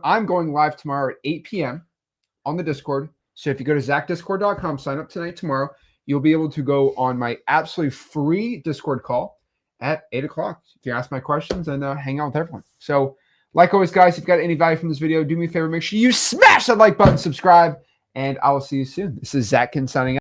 I'm going live tomorrow at 8 p.m. on the Discord. So if you go to ZachDiscord.com, sign up tonight, tomorrow, you'll be able to go on my absolutely free Discord call at 8 o'clock. You can ask my questions and hang out with everyone. So like always, guys, if you've got any value from this video, do me a favor, make sure you smash that like button, subscribe, and I will see you soon. This is Zach Ginn signing out.